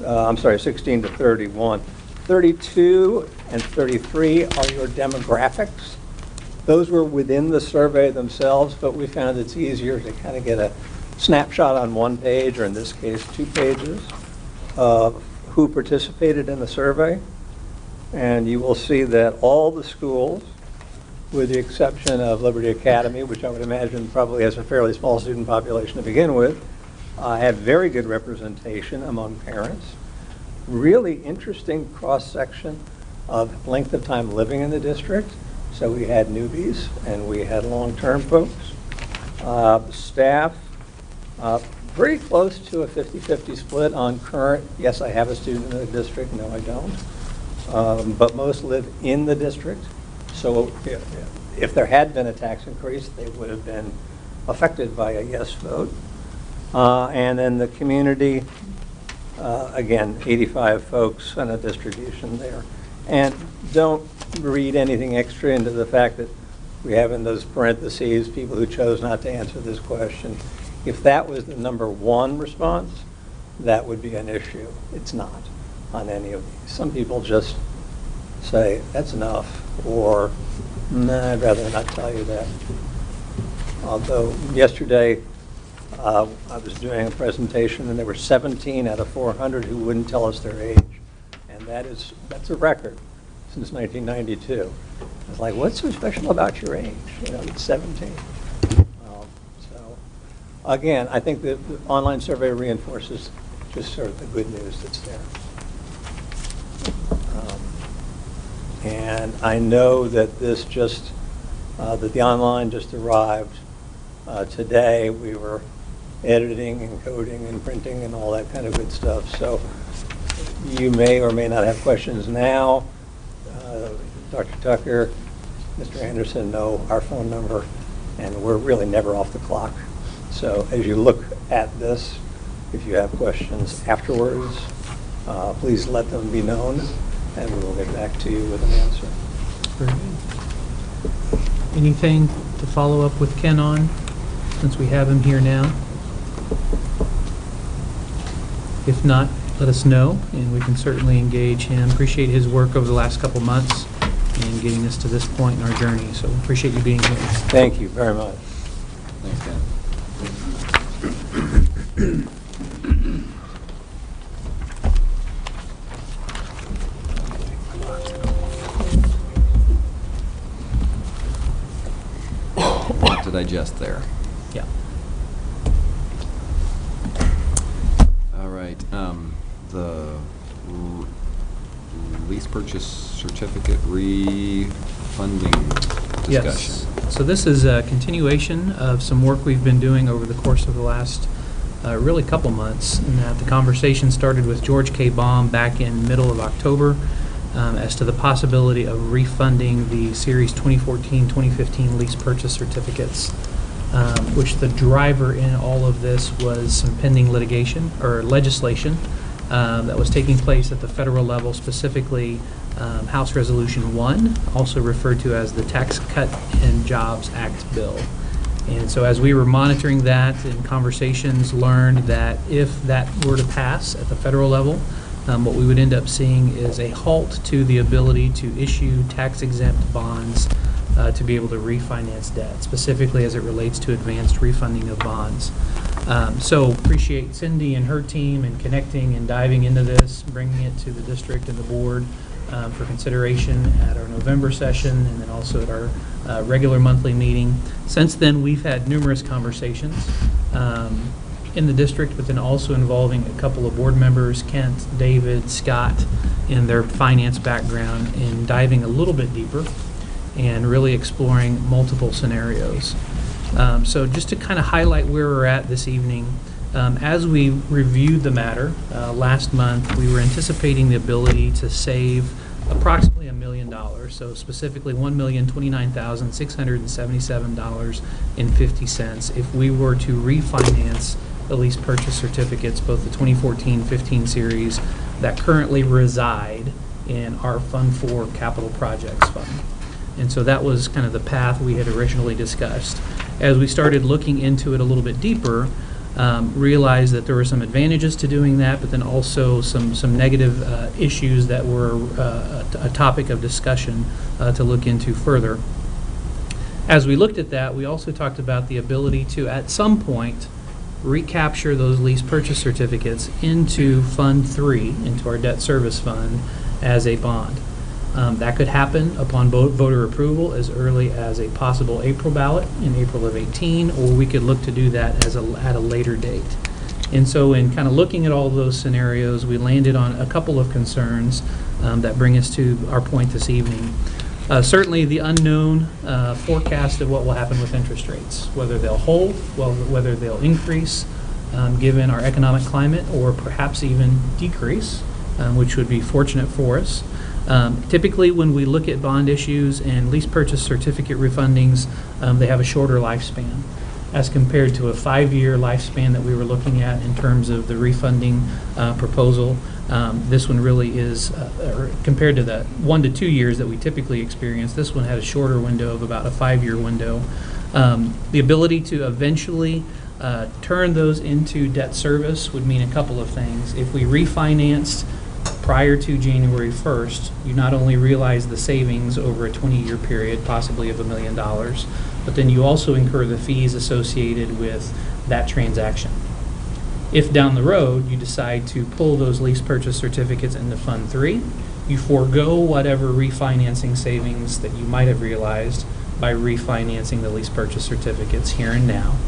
I'm sorry, 16 to 31. 32 and 33 are your demographics. Those were within the survey themselves, but we found it's easier to kind of get a snapshot on one page, or in this case, 2 pages, of who participated in the survey. And you will see that all the schools, with the exception of Liberty Academy, which I would imagine probably has a fairly small student population to begin with, had very good representation among parents. Really interesting cross-section of length of time living in the district. So we had newbies and we had long-term folks. Staff, pretty close to a 50-50 split on current. Yes, I have a student in the district. No, I don't. But most live in the district. So if there had been a tax increase, they would have been affected by a yes vote. And then the community, again, 85 folks and a distribution there. And don't read anything extra into the fact that we have in those parentheses people who chose not to answer this question. If that was the #1 response, that would be an issue. It's not on any of these. Some people just say, that's enough, or, nah, I'd rather not tell you that. Although yesterday, I was doing a presentation and there were 17 out of 400 who wouldn't tell us their age. And that's a record since 1992. It's like, what's so special about your age? You know, it's 17. So again, I think the online survey reinforces just sort of the good news that's there. And I know that this just, that the online just arrived today. We were editing and coding and printing and all that kind of good stuff. So you may or may not have questions now. Dr. Tucker, Mr. Anderson know our phone number, and we're really never off the clock. So as you look at this, if you have questions afterwards, please let them be known, and we will get back to you with an answer. Very good. Anything to follow up with Ken on, since we have him here now? If not, let us know, and we can certainly engage him. Appreciate his work over the last couple months and getting us to this point in our journey. So appreciate you being here. Thank you very much. Thanks, Ken. Lot to digest there. Yeah. All right. The lease purchase certificate refunding discussion. Yes. So this is a continuation of some work we've been doing over the course of the last really couple months. And that the conversation started with George K. Baum back in middle of October as to the possibility of refunding the Series 2014-2015 lease purchase certificates, which the driver in all of this was some pending litigation or legislation that was taking place at the federal level, specifically House Resolution 1, also referred to as the Tax Cut and Jobs Act bill. And so as we were monitoring that in conversations, learned that if that were to pass at the federal level, what we would end up seeing is a halt to the ability to issue tax-exempt bonds to be able to refinance debt, specifically as it relates to advanced refunding of bonds. So appreciate Cindy and her team and connecting and diving into this, bringing it to the district and the board for consideration at our November session and then also at our regular monthly meeting. Since then, we've had numerous conversations in the district, but then also involving a couple of board members, Kent, David, Scott, in their finance background, in diving a little bit deeper and really exploring multiple scenarios. So just to kind of highlight where we're at this evening, as we reviewed the matter last month, we were anticipating the ability to save approximately $1 million, so specifically $1,029,677.50 if we were to refinance the lease purchase certificates, both the 2014-15 series that currently reside in our Fund 4 Capital Projects Fund. And so that was kind of the path we had originally discussed. As we started looking into it a little bit deeper, realized that there were some advantages to doing that, but then also some negative issues that were a topic of discussion to look into further. As we looked at that, we also talked about the ability to, at some point, recapture those lease purchase certificates into Fund 3, into our debt service fund, as a bond. That could happen upon voter approval as early as a possible April ballot in April of 18, or we could look to do that at a later date. And so in kind of looking at all those scenarios, we landed on a couple of concerns that bring us to our point this evening. Certainly the unknown forecast of what will happen with interest rates, whether they'll hold, whether they'll increase given our economic climate, or perhaps even decrease, which would be fortunate for us. Typically, when we look at bond issues and lease purchase certificate refundings, they have a shorter lifespan as compared to a 5-year lifespan that we were looking at in terms of the refunding proposal. This one really is, compared to the 1 to 2 years that we typically experience, this one had a shorter window of about a 5-year window. The ability to eventually turn those into debt service would mean a couple of things. If we refinanced prior to January 1st, you not only realize the savings over a 20-year period, possibly of $1 million, but then you also incur the fees associated with that transaction. If down the road you decide to pull those lease purchase certificates into Fund 3, you forego whatever refinancing savings that you might have realized by refinancing the lease purchase certificates here and now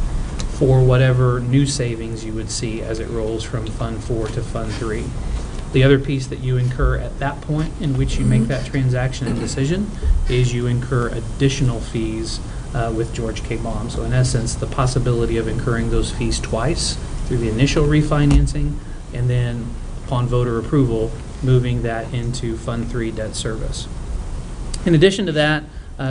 for whatever new savings you would see as it rolls from Fund 4 to Fund 3. The other piece that you incur at that point in which you make that transaction and decision is you incur additional fees with George K. Baum. So in essence, the possibility of incurring those fees twice through the initial refinancing and then upon voter approval, moving that into Fund 3 debt service. In addition to that,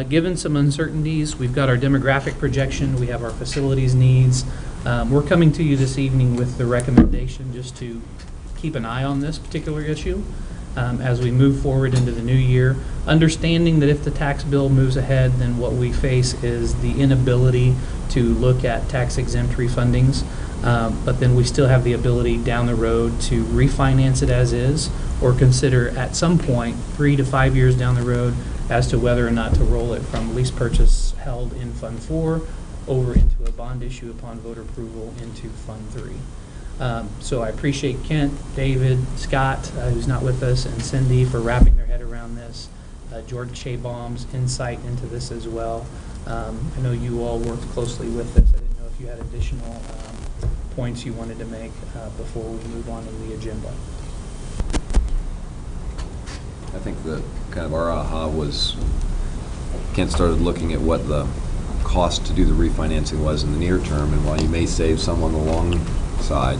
given some uncertainties, we've got our demographic projection, we have our facilities needs. We're coming to you this evening with the recommendation just to keep an eye on this particular issue as we move forward into the new year, understanding that if the tax bill moves ahead, then what we face is the inability to look at tax-exempt refundings, but then we still have the ability down the road to refinance it as is, or consider at some point, 3 to 5 years down the road, as to whether or not to roll it from lease purchase held in Fund 4 over into a bond issue upon voter approval into Fund 3. So I appreciate Kent, David, Scott, who's not with us, and Cindy for wrapping their head around this. George K. Baum's insight into this as well. I know you all worked closely with this. I didn't know if you had additional points you wanted to make before we move on to the agenda. I think that kind of our aha was Kent started looking at what the cost to do the refinancing was in the near term, and while you may save some on the long side,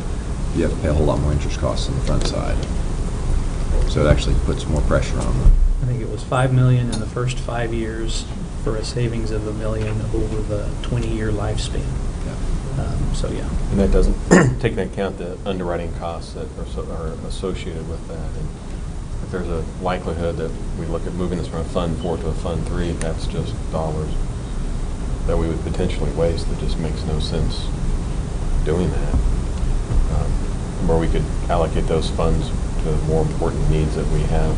you have to pay a whole lot more interest costs on the front side. So it actually puts more pressure on them. I think it was $5 million in the first 5 years for a savings of $1 million over the 20-year lifespan. Yeah. So yeah. And that doesn't take into account the underwriting costs that are associated with that. And if there's a likelihood that we look at moving this from a Fund 4 to a Fund 3, that's just dollars that we would potentially waste. That just makes no sense doing that. Where we could allocate those funds to more important needs that we have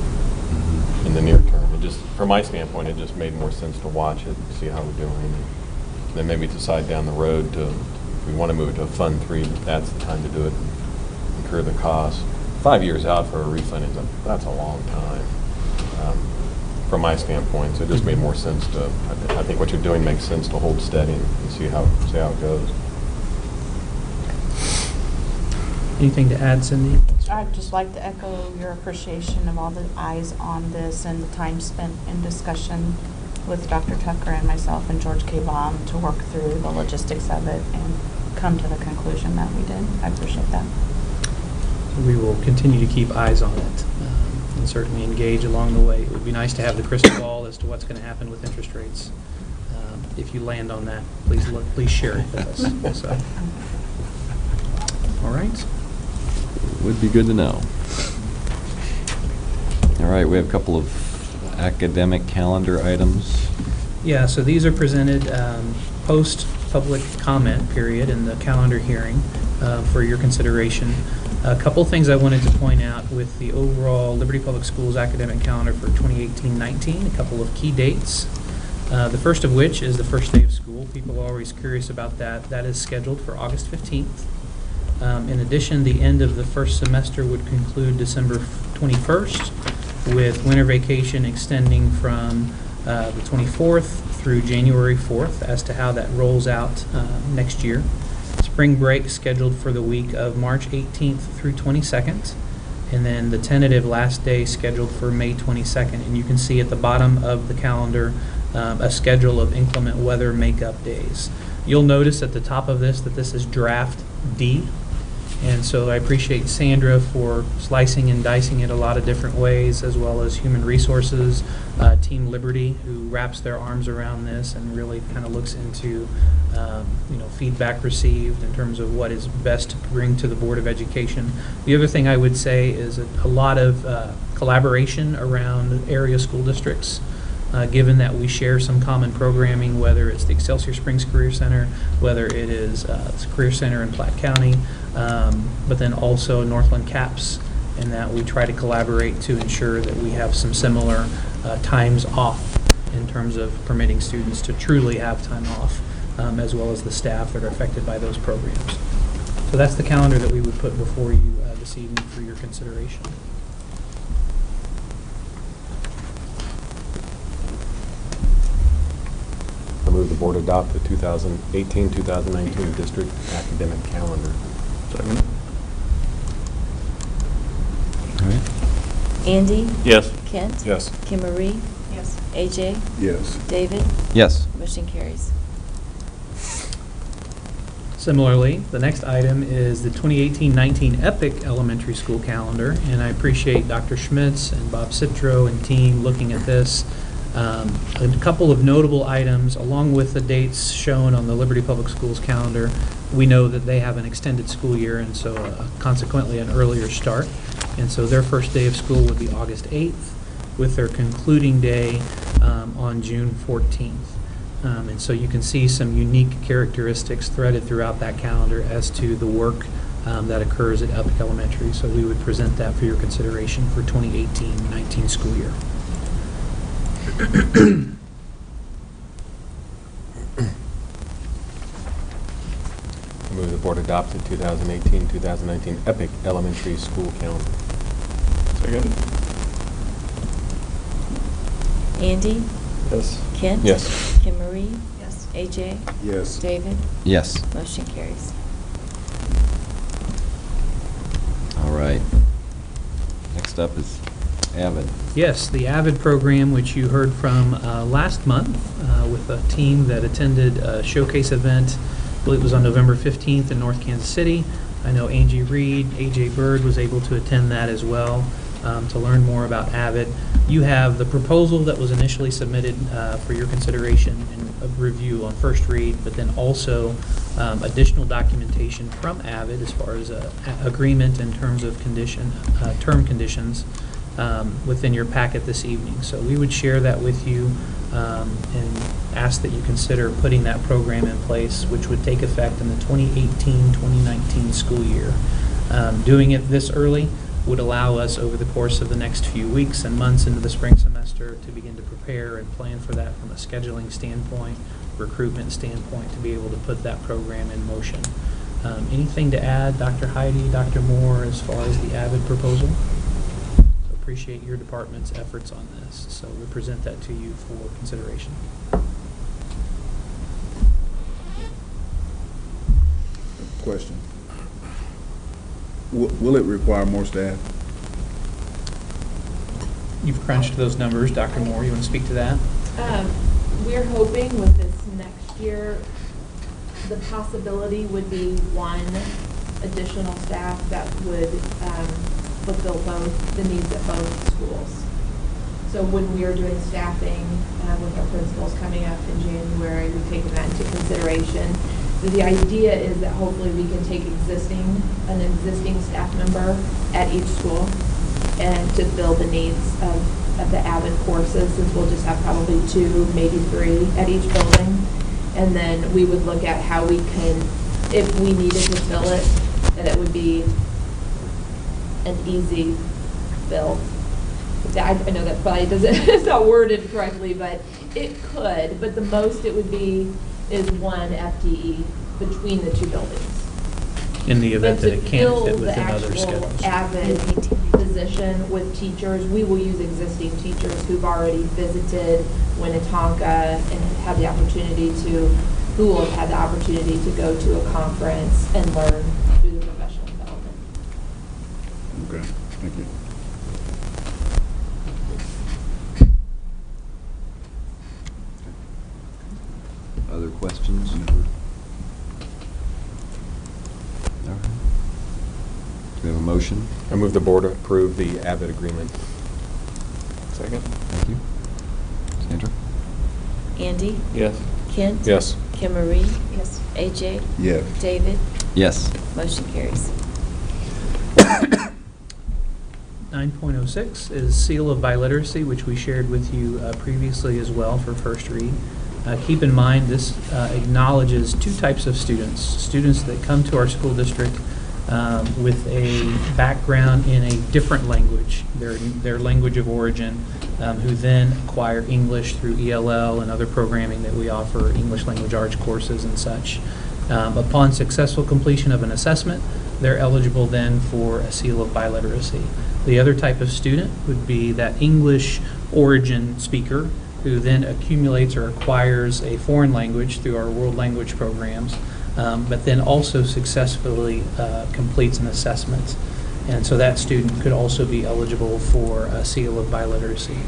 in the near term. It just, from my standpoint, it just made more sense to watch it and see how we're doing. And then maybe decide down the road to if we want to move it to a Fund 3, that's the time to do it, incur the cost. 5 years out for a refund, that's a long time. From my standpoint, so it just made more sense to, I think what you're doing makes sense to hold steady and see how it goes. Anything to add, Cindy? I'd just like to echo your appreciation of all the eyes on this and the time spent in discussion with Dr. Tucker and myself and George K. Baum to work through the logistics of it and come to the conclusion that we did. I appreciate that. We will continue to keep eyes on it and certainly engage along the way. It would be nice to have the crystal ball as to what's going to happen with interest rates. If you land on that, please share it with us. So. All right. Would be good to know. All right, we have a couple of academic calendar items. Yeah, so these are presented post-public comment period in the calendar hearing for your consideration. A couple things I wanted to point out with the overall Liberty Public Schools academic calendar for 2018-19, a couple of key dates. The first of which is the first day of school. People are always curious about that. That is scheduled for August 15th. In addition, the end of the first semester would conclude December 21st, with winter vacation extending from the 24th through January 4th as to how that rolls out next year. Spring break scheduled for the week of March 18th through 22nd, and then the tentative last day scheduled for May 22nd. And you can see at the bottom of the calendar a schedule of inclement weather makeup days. You'll notice at the top of this that this is draft D. And so I appreciate Sandra for slicing and dicing it a lot of different ways, as well as Human Resources, Team Liberty, who wraps their arms around this and really kind of looks into feedback received in terms of what is best to bring to the Board of Education. The other thing I would say is a lot of collaboration around area school districts. Given that we share some common programming, whether it's the Excelsior Springs Career Center, whether it is the Career Center in Platte County, but then also Northland CAPS, and that we try to collaborate to ensure that we have some similar times off in terms of permitting students to truly have time off, as well as the staff that are affected by those programs. So that's the calendar that we would put before you this evening for your consideration. I move the board adopt the 2018-2019 district academic calendar. Second. All right. Andy? Yes. Kent? Yes. Kim Marie? Yes. AJ? Yes. David? Yes. Motion carries. Similarly, the next item is the 2018-19 EPIC Elementary School Calendar, and I appreciate Dr. Schmitz and Bob Citro and team looking at this. A couple of notable items, along with the dates shown on the Liberty Public Schools calendar. We know that they have an extended school year, and so consequently an earlier start. And so their first day of school would be August 8th, with their concluding day on June 14th. And so you can see some unique characteristics threaded throughout that calendar as to the work that occurs at EPIC Elementary. So we would present that for your consideration for 2018-19 school year. I move the board adopt the 2018-2019 EPIC Elementary School Calendar. Second. Andy? Yes. Kent? Yes. Kim Marie? Yes. AJ? Yes. David? Yes. Motion carries. All right. Next up is AVID. Yes, the AVID program, which you heard from last month with a team that attended a showcase event. I believe it was on November 15th in North Kansas City. I know Angie Reed, AJ Bird was able to attend that as well to learn more about AVID. You have the proposal that was initially submitted for your consideration and review on first read, but then also additional documentation from AVID as far as agreement in terms of term conditions within your packet this evening. So we would share that with you and ask that you consider putting that program in place, which would take effect in the 2018-2019 school year. Doing it this early would allow us over the course of the next few weeks and months into the spring semester to begin to prepare and plan for that from a scheduling standpoint, recruitment standpoint, to be able to put that program in motion. Anything to add, Dr. Heidi, Dr. Moore, as far as the AVID proposal? So appreciate your department's efforts on this. So we present that to you for consideration. Question. Will it require more staff? You've crunched those numbers. Dr. Moore, you want to speak to that? We're hoping with this next year, the possibility would be one additional staff that would fulfill both the needs at both schools. So when we are doing staffing with our principals coming up in January, we've taken that into consideration. The idea is that hopefully we can take an existing staff member at each school and to fill the needs of the AVID courses, since we'll just have probably 2, maybe 3 at each building. And then we would look at how we can, if we needed to fill it, that it would be an easy fill. I know that probably doesn't, it's not worded correctly, but it could. But the most it would be is 1 FTE between the 2 buildings. In the event that it can't fit within other schedules. The AVID position with teachers, we will use existing teachers who've already visited Winnetonka and have the opportunity to, who will have had the opportunity to go to a conference and learn through the professional development. Okay, thank you. Other questions? All right. Do we have a motion? I move the board approve the AVID agreement. Second. Thank you. Sandra? Andy? Yes. Kent? Yes. Kim Marie? Yes. AJ? Yes. David? Yes. Motion carries. 9.06 is Seal of Biliteracy, which we shared with you previously as well for first read. Keep in mind, this acknowledges 2 types of students. Students that come to our school district with a background in a different language, their language of origin, who then acquire English through ELL and other programming that we offer, English language arts courses and such. Upon successful completion of an assessment, they're eligible then for a Seal of Biliteracy. The other type of student would be that English origin speaker who then accumulates or acquires a foreign language through our world language programs, but then also successfully completes an assessment. And so that student could also be eligible for a Seal of Biliteracy.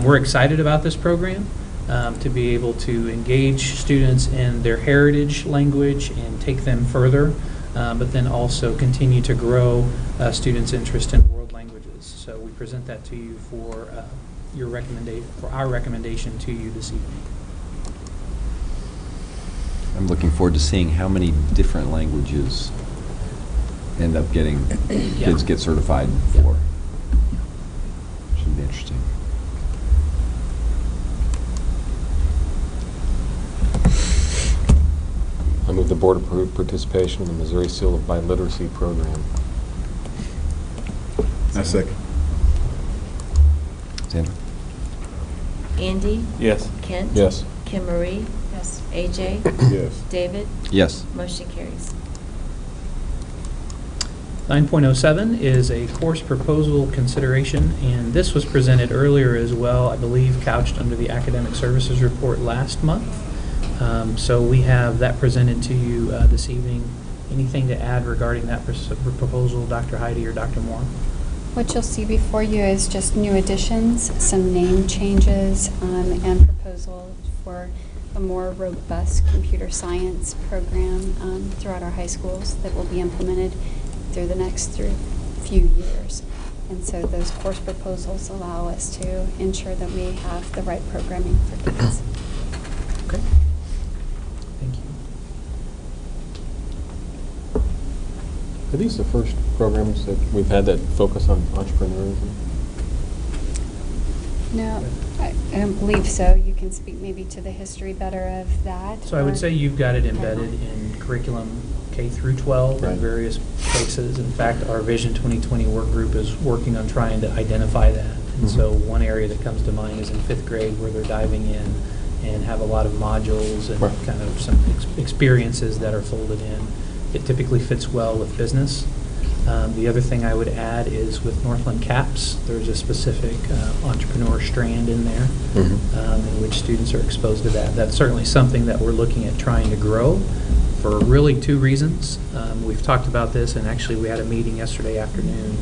We're excited about this program to be able to engage students in their heritage language and take them further, but then also continue to grow students' interest in world languages. So we present that to you for your recommendation, for our recommendation to you this evening. I'm looking forward to seeing how many different languages end up getting, kids get certified for. Should be interesting. I move the board approve participation in the Missouri Seal of Biliteracy program. I second. Sandra? Andy? Yes. Kent? Yes. Kim Marie? Yes. AJ? Yes. David? Yes. Motion carries. 9.07 is a course proposal consideration, and this was presented earlier as well, I believe couched under the Academic Services Report last month. So we have that presented to you this evening. Anything to add regarding that proposal, Dr. Heidi or Dr. Moore? What you'll see before you is just new additions, some name changes, and proposal for a more robust computer science program throughout our high schools that will be implemented through the next few years. And so those course proposals allow us to ensure that we have the right programming for kids. Okay. Thank you. Are these the first programs that we've had that focus on entrepreneurism? No, I don't believe so. You can speak maybe to the history better of that. So I would say you've got it embedded in curriculum K through 12 in various places. In fact, our Vision 2020 work group is working on trying to identify that. And so one area that comes to mind is in 5th grade, where they're diving in and have a lot of modules and kind of some experiences that are folded in. It typically fits well with business. The other thing I would add is with Northland CAPS, there's a specific entrepreneur strand in there in which students are exposed to that. That's certainly something that we're looking at trying to grow for really 2 reasons. We've talked about this, and actually we had a meeting yesterday afternoon.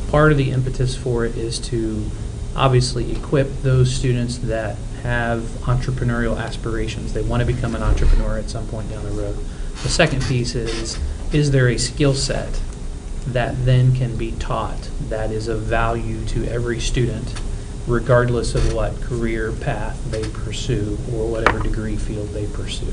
Part of the impetus for it is to obviously equip those students that have entrepreneurial aspirations. They want to become an entrepreneur at some point down the road. The second piece is there a skill set that then can be taught that is of value to every student, regardless of what career path they pursue or whatever degree field they pursue.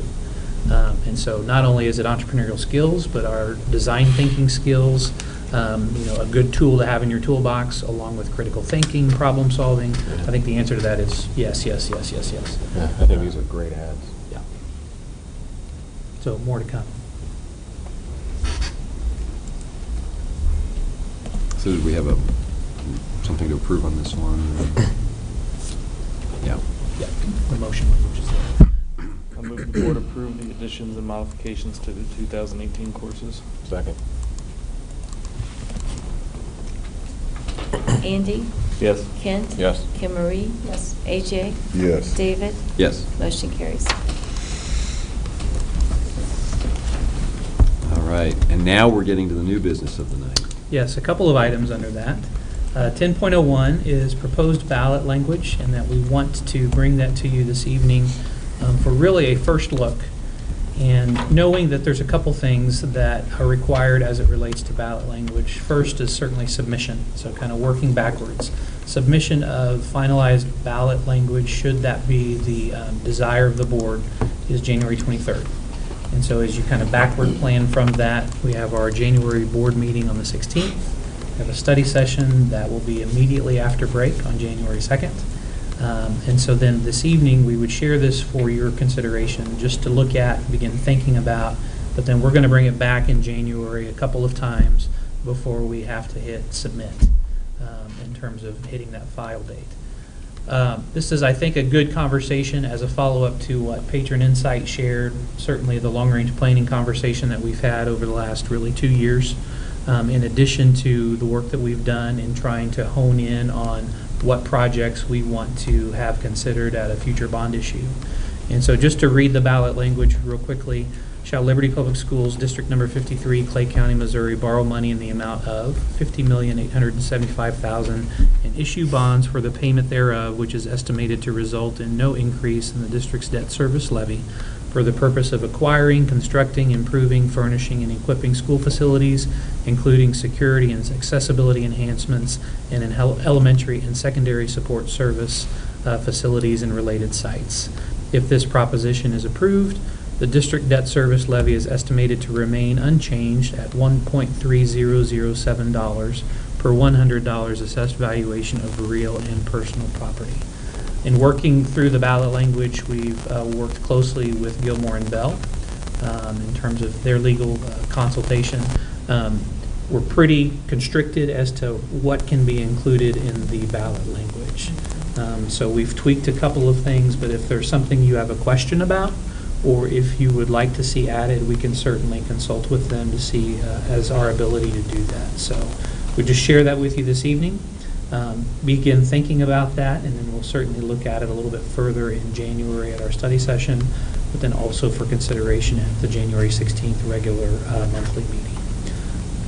And so not only is it entrepreneurial skills, but our design thinking skills, a good tool to have in your toolbox, along with critical thinking, problem solving. I think the answer to that is yes, yes, yes, yes, yes. Yeah, I think these are great ads. Yeah. So more to come. So did we have something to approve on this one? Yeah. Yeah, the motion language is there. I move the board approve the additions and modifications to the 2018 courses. Second. Andy? Yes. Kent? Yes. Kim Marie? Yes. AJ? Yes. David? Yes. Motion carries. All right, and now we're getting to the new business of the night. Yes, a couple of items under that. 10.01 is proposed ballot language, and that we want to bring that to you this evening for really a first look. And knowing that there's a couple things that are required as it relates to ballot language. First is certainly submission, so kind of working backwards. Submission of finalized ballot language, should that be the desire of the board, is January 23rd. And so as you kind of backward plan from that, we have our January board meeting on the 16th. We have a study session that will be immediately after break on January 2nd. And so then this evening, we would share this for your consideration, just to look at, begin thinking about, but then we're going to bring it back in January a couple of times before we have to hit submit in terms of hitting that file date. This is, I think, a good conversation as a follow-up to what Patron Insight shared, certainly the long-range planning conversation that we've had over the last really 2 years, in addition to the work that we've done in trying to hone in on what projects we want to have considered at a future bond issue. And so just to read the ballot language real quickly, shall Liberty Public Schools, District Number 53, Clay County, Missouri, borrow money in the amount of $50,875,000 and issue bonds for the payment thereof, which is estimated to result in no increase in the district's debt service levy, for the purpose of acquiring, constructing, improving, furnishing, and equipping school facilities, including security and accessibility enhancements, and in elementary and secondary support service facilities and related sites. If this proposition is approved, the district debt service levy is estimated to remain unchanged at $1.3007 per $100 assessed valuation of real and personal property. In working through the ballot language, we've worked closely with Gilmore and Bell in terms of their legal consultation. We're pretty constricted as to what can be included in the ballot language. So we've tweaked a couple of things, but if there's something you have a question about, or if you would like to see added, we can certainly consult with them to see as our ability to do that. So we just share that with you this evening. Begin thinking about that, and then we'll certainly look at it a little bit further in January at our study session, but then also for consideration at the January 16th regular monthly meeting.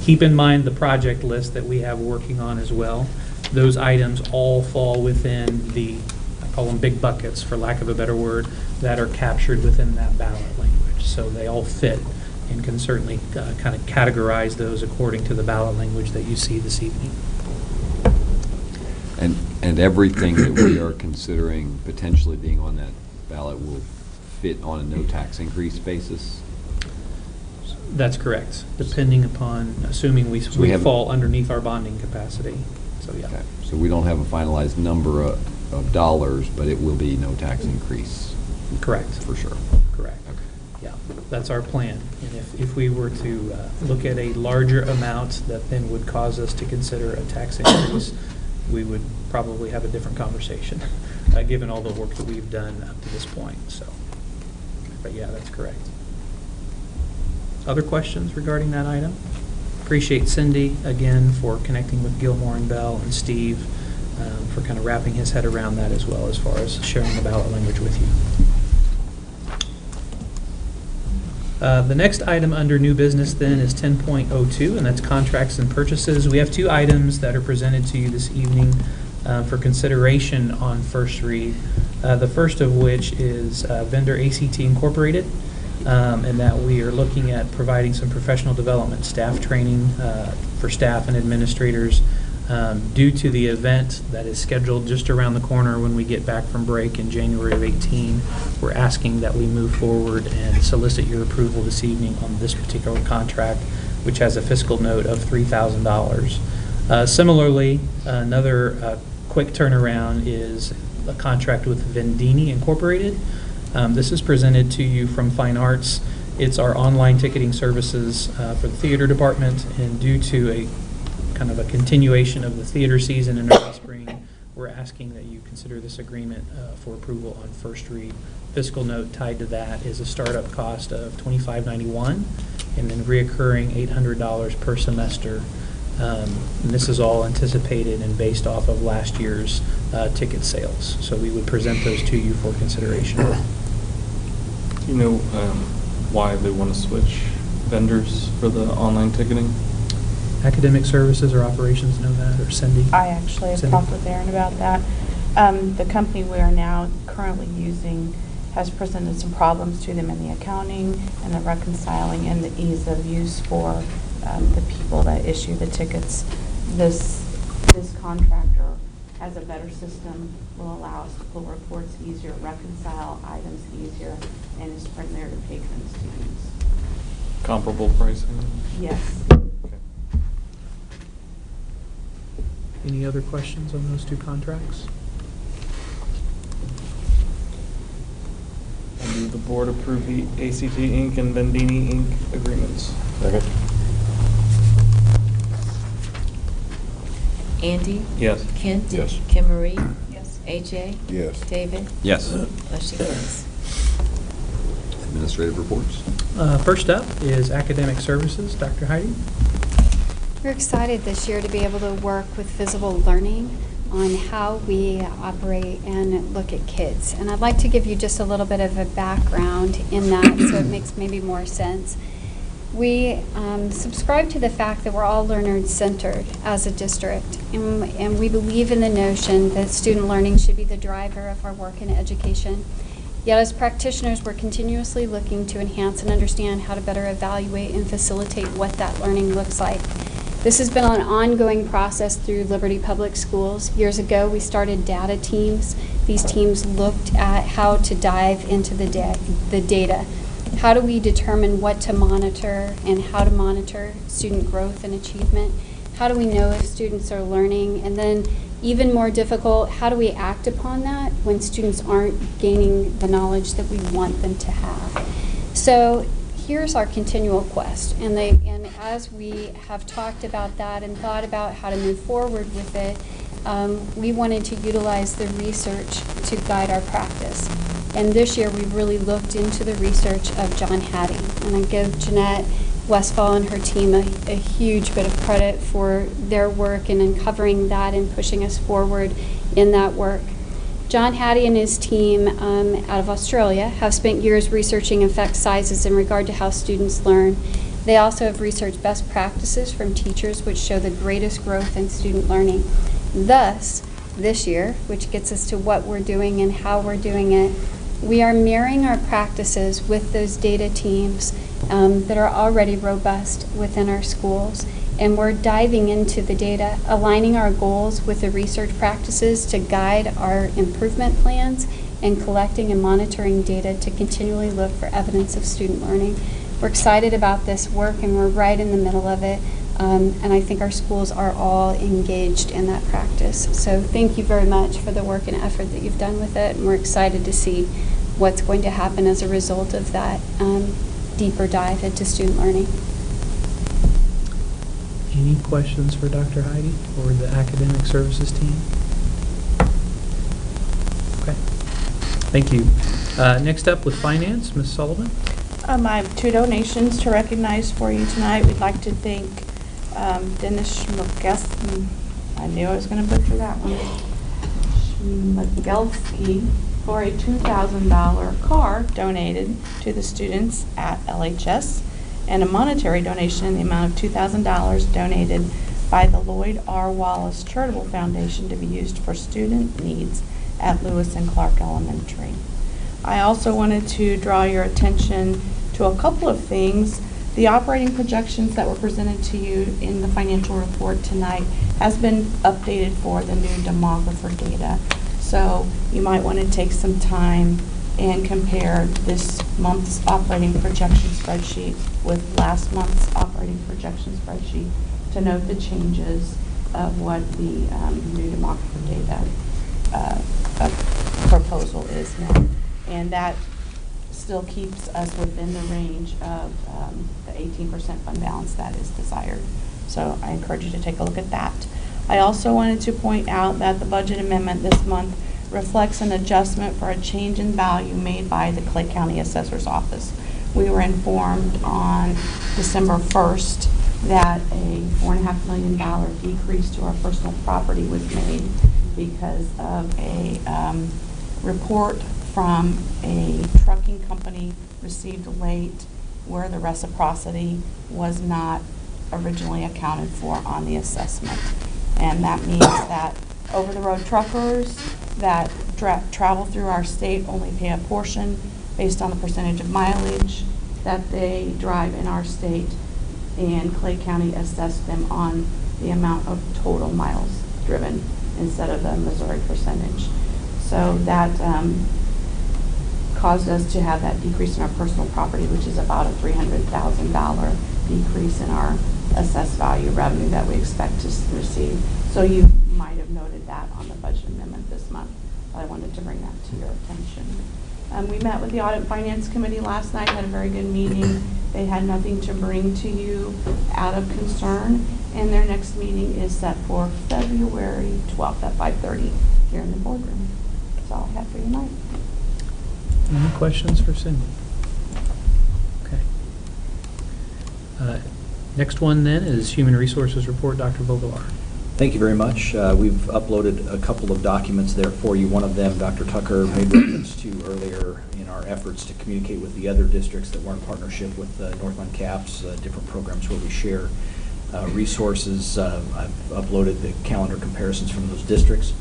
Keep in mind the project list that we have working on as well. Those items all fall within the, I call them big buckets, for lack of a better word, that are captured within that ballot language. So they all fit and can certainly kind of categorize those according to the ballot language that you see this evening. And everything that we are considering potentially being on that ballot will fit on a no tax increase basis? That's correct, depending upon, assuming we fall underneath our bonding capacity. So, yeah. Okay. So we don't have a finalized number of dollars, but it will be no tax increase? Correct. For sure? Correct. Okay. Yeah, that's our plan. And if we were to look at a larger amount that then would cause us to consider a tax increase, we would probably have a different conversation, given all the work that we've done up to this point. So, but yeah, that's correct. Other questions regarding that item? Appreciate Cindy, again, for connecting with Gilmore and Bell, and Steve for kind of wrapping his head around that as well, as far as sharing the ballot language with you. The next item under new business then is 10.02, and that's contracts and purchases. We have two items that are presented to you this evening for consideration on first read. The first of which is vendor ACT Incorporated, and that we are looking at providing some professional development staff training for staff and administrators due to the event that is scheduled just around the corner when we get back from break in January of 18. We're asking that we move forward and solicit your approval this evening on this particular contract, which has a fiscal note of $3,000. Similarly, another quick turnaround is a contract with Vendini Incorporated. This is presented to you from Fine Arts. It's our online ticketing services for the theater department, and due to a kind of a continuation of the theater season in early spring, we're asking that you consider this agreement for approval on first read. Fiscal note tied to that is a startup cost of $25.91 and then reoccurring $800 per semester. And this is all anticipated and based off of last year's ticket sales. So we would present those to you for consideration. Do you know why they want to switch vendors for the online ticketing? Academic services or operations know that, or Cindy? I actually have Cindy? talked with Aaron about that. The company we are now currently using has presented some problems to them in the accounting and the reconciling and the ease of use for the people that issue the tickets. This contractor has a better system, will allow us to pull reports easier, reconcile items easier, and is friendlier to patrons to use. Comparable pricing? Yes. Any other questions on those two contracts? I move the board approve the ACT Inc. and Vendini Inc. agreements. Second. Andy? Yes. Kent? Yes. Kim Marie? Yes. AJ? Yes. David? Yes. Motion carries. Administrative reports. First up is academic services. Dr. Heidi? We're excited this year to be able to work with Visible Learning on how we operate and look at kids. And I'd like to give you just a little bit of a background in that so it makes maybe more sense. We subscribe to the fact that we're all learner-centered as a district, and we believe in the notion that student learning should be the driver of our work in education. Yet as practitioners, we're continuously looking to enhance and understand how to better evaluate and facilitate what that learning looks like. This has been an ongoing process through Liberty Public Schools. Years ago, we started data teams. These teams looked at how to dive into the data. How do we determine what to monitor and how to monitor student growth and achievement? How do we know if students are learning? And then even more difficult, how do we act upon that when students aren't gaining the knowledge that we want them to have? So here's our continual quest, and as we have talked about that and thought about how to move forward with it, we wanted to utilize the research to guide our practice. And this year we've really looked into the research of John Hattie, and I give Jeanette Westfall and her team a huge bit of credit for their work in uncovering that and pushing us forward in that work. John Hattie and his team out of Australia have spent years researching effect sizes in regard to how students learn. They also have researched best practices from teachers which show the greatest growth in student learning. Thus, this year, which gets us to what we're doing and how we're doing it, we are mirroring our practices with those data teams that are already robust within our schools. And we're diving into the data, aligning our goals with the research practices to guide our improvement plans, and collecting and monitoring data to continually look for evidence of student learning. We're excited about this work, and we're right in the middle of it. And I think our schools are all engaged in that practice. So thank you very much for the work and effort that you've done with it. And we're excited to see what's going to happen as a result of that deeper dive into student learning. Any questions for Dr. Heidi or the academic services team? Okay, thank you. Next up with finance, Ms. Sullivan. I have 2 donations to recognize for you tonight. We'd like to thank Dennis Schmugelski. I knew I was going to butcher that one. Schmugelski for a $2,000 car donated to the students at LHS, and a monetary donation in the amount of $2,000 donated by the Lloyd R. Wallace Charitable Foundation to be used for student needs at Lewis and Clark Elementary. I also wanted to draw your attention to a couple of things. The operating projections that were presented to you in the financial report tonight has been updated for the new demographer data. So you might want to take some time and compare this month's operating projection spreadsheet with last month's operating projection spreadsheet to note the changes of what the new demographer data proposal is now. And that still keeps us within the range of the 18% fund balance that is desired. So I encourage you to take a look at that. I also wanted to point out that the budget amendment this month reflects an adjustment for a change in value made by the Clay County Assessor's Office. We were informed on December 1st that a $4.5 million decrease to our personal property was made because of a report from a trucking company received late where the reciprocity was not originally accounted for on the assessment. And that means that over-the-road truckers that travel through our state only pay a portion based on the percentage of mileage that they drive in our state, and Clay County assessed them on the amount of total miles driven instead of the Missouri percentage. So that caused us to have that decrease in our personal property, which is about a $300,000 decrease in our assessed value revenue that we expect to receive. So you might have noted that on the budget amendment this month. I wanted to bring that to your attention. We met with the Audit and Finance Committee last night, had a very good meeting. They had nothing to bring to you out of concern, and their next meeting is set for February 12th at 5:30 here in the boardroom. That's all I have for you tonight. Any questions for Cindy? Okay. Next one then is Human Resources Report, Dr. Vogelar. Thank you very much. We've uploaded a couple of documents there for you. One of them, Dr. Tucker made reference to earlier in our efforts to communicate with the other districts that were in partnership with Northland CAPS, different programs where we share resources. I've uploaded the calendar comparisons from those districts.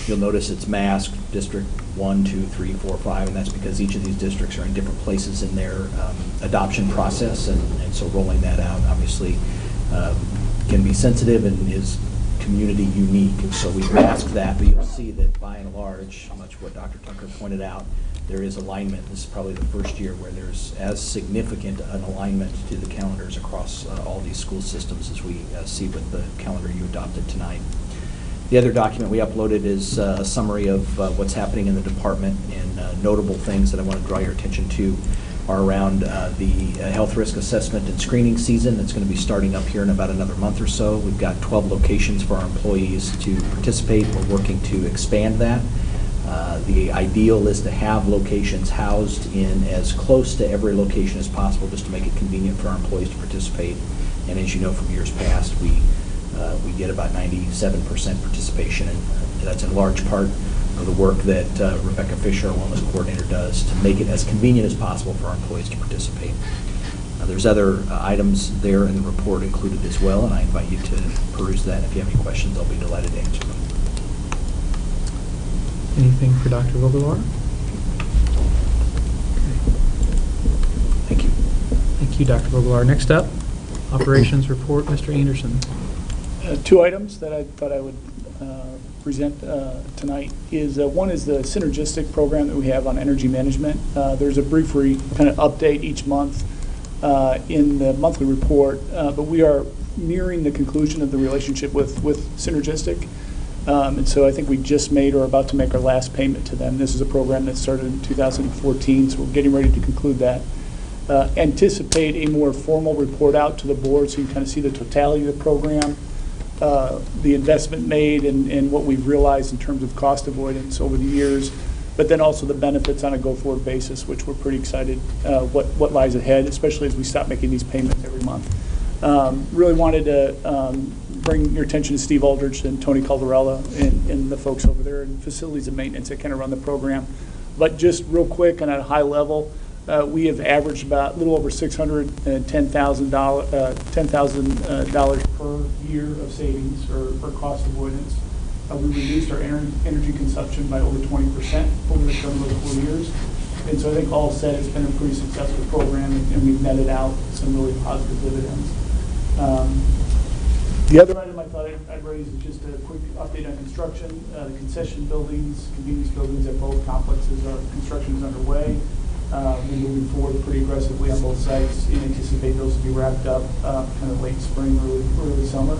You'll notice it's masked, District 1, 2, 3, 4, 5, and that's because each of these districts are in different places in their adoption process, and so rolling that out obviously can be sensitive and is community unique. And so we've masked that, but you'll see that by and large, much what Dr. Tucker pointed out, there is alignment. This is probably the first year where there's as significant an alignment to the calendars across all these school systems as we see with the calendar you adopted tonight. The other document we uploaded is a summary of what's happening in the department, and notable things that I want to draw your attention to are around the health risk assessment and screening season that's going to be starting up here in about another month or so. We've got 12 locations for our employees to participate. We're working to expand that. The ideal is to have locations housed in as close to every location as possible, just to make it convenient for our employees to participate. And as you know from years past, we get about 97% participation, and that's in large part of the work that Rebecca Fisher, our wellness coordinator, does to make it as convenient as possible for our employees to participate. There's other items there in the report included as well, and I invite you to peruse that. If you have any questions, I'll be delighted to answer them. Anything for Dr. Vogelar? Okay. Thank you. Thank you, Dr. Vogelar. Next up, Operations Report, Mr. Anderson. 2 items that I thought I would present tonight is one is the synergistic program that we have on energy management. There's a brief kind of update each month in the monthly report, but we are nearing the conclusion of the relationship with Synergistic. And so I think we just made or are about to make our last payment to them. This is a program that started in 2014, so we're getting ready to conclude that. Anticipate a more formal report out to the board so you can kind of see the totality of the program, the investment made, and what we've realized in terms of cost avoidance over the years, but then also the benefits on a go-forward basis, which we're pretty excited what lies ahead, especially as we stop making these payments every month. Really wanted to bring your attention to Steve Aldrich and Tony Caldarella and the folks over there in facilities and maintenance that kind of run the program. But just real quick and at a high level, we have averaged about a little over $10,000 per year of savings for cost avoidance. We reduced our energy consumption by over 20% over the term of those 4 years. And so I think all said, it's been a pretty successful program, and we've netted out some really positive dividends. The other item I thought I'd raise is just a quick update on construction. The concession buildings, convenience buildings at both complexes, construction is underway. We're moving forward pretty aggressively on both sites and anticipate those to be wrapped up kind of late spring, early summer.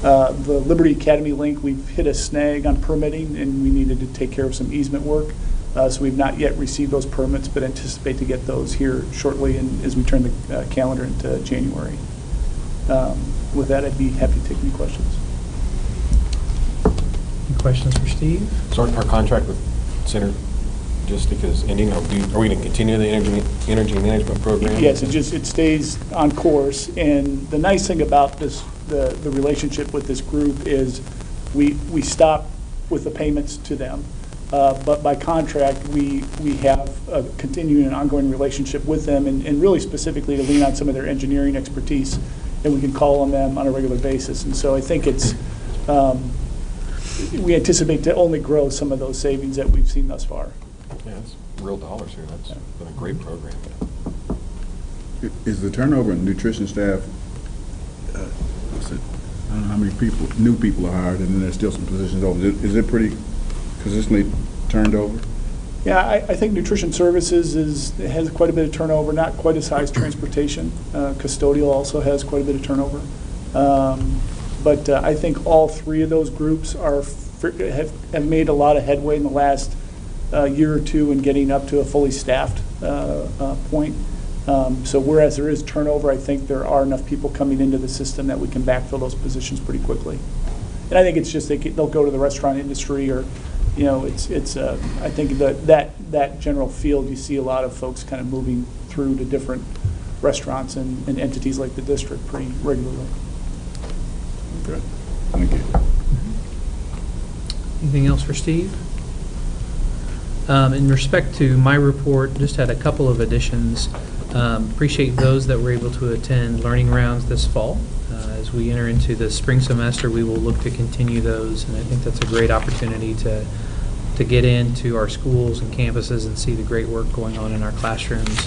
The Liberty Academy link, we've hit a snag on permitting, and we needed to take care of some easement work. So we've not yet received those permits, but anticipate to get those here shortly and as we turn the calendar into January. With that, I'd be happy to take any questions. Any questions for Steve? So our contract with Synergistic is ending. Are we going to continue the energy management program? Yes, it stays on course. And the nice thing about this, the relationship with this group is we stop with the payments to them. But by contract, we have a continuing and ongoing relationship with them, and really specifically to lean on some of their engineering expertise, and we can call on them on a regular basis. And so I think it's, we anticipate to only grow some of those savings that we've seen thus far. Yeah, that's real dollars here. That's been a great program. Is the turnover in nutrition staff, I don't know how many new people are hired, and then there's still some positions open. Is it pretty consistently turned over? Yeah, I think nutrition services has quite a bit of turnover, not quite as high as transportation. Custodial also has quite a bit of turnover. But I think all three of those groups have made a lot of headway in the last year or two in getting up to a fully staffed point. So whereas there is turnover, I think there are enough people coming into the system that we can backfill those positions pretty quickly. And I think it's just they'll go to the restaurant industry, or I think that general field, you see a lot of folks kind of moving through to different restaurants and entities like the district pretty regularly. Good. Thank you. Anything else for Steve? In respect to my report, just had a couple of additions. Appreciate those that were able to attend learning rounds this fall. As we enter into the spring semester, we will look to continue those, and I think that's a great opportunity to get into our schools and campuses and see the great work going on in our classrooms.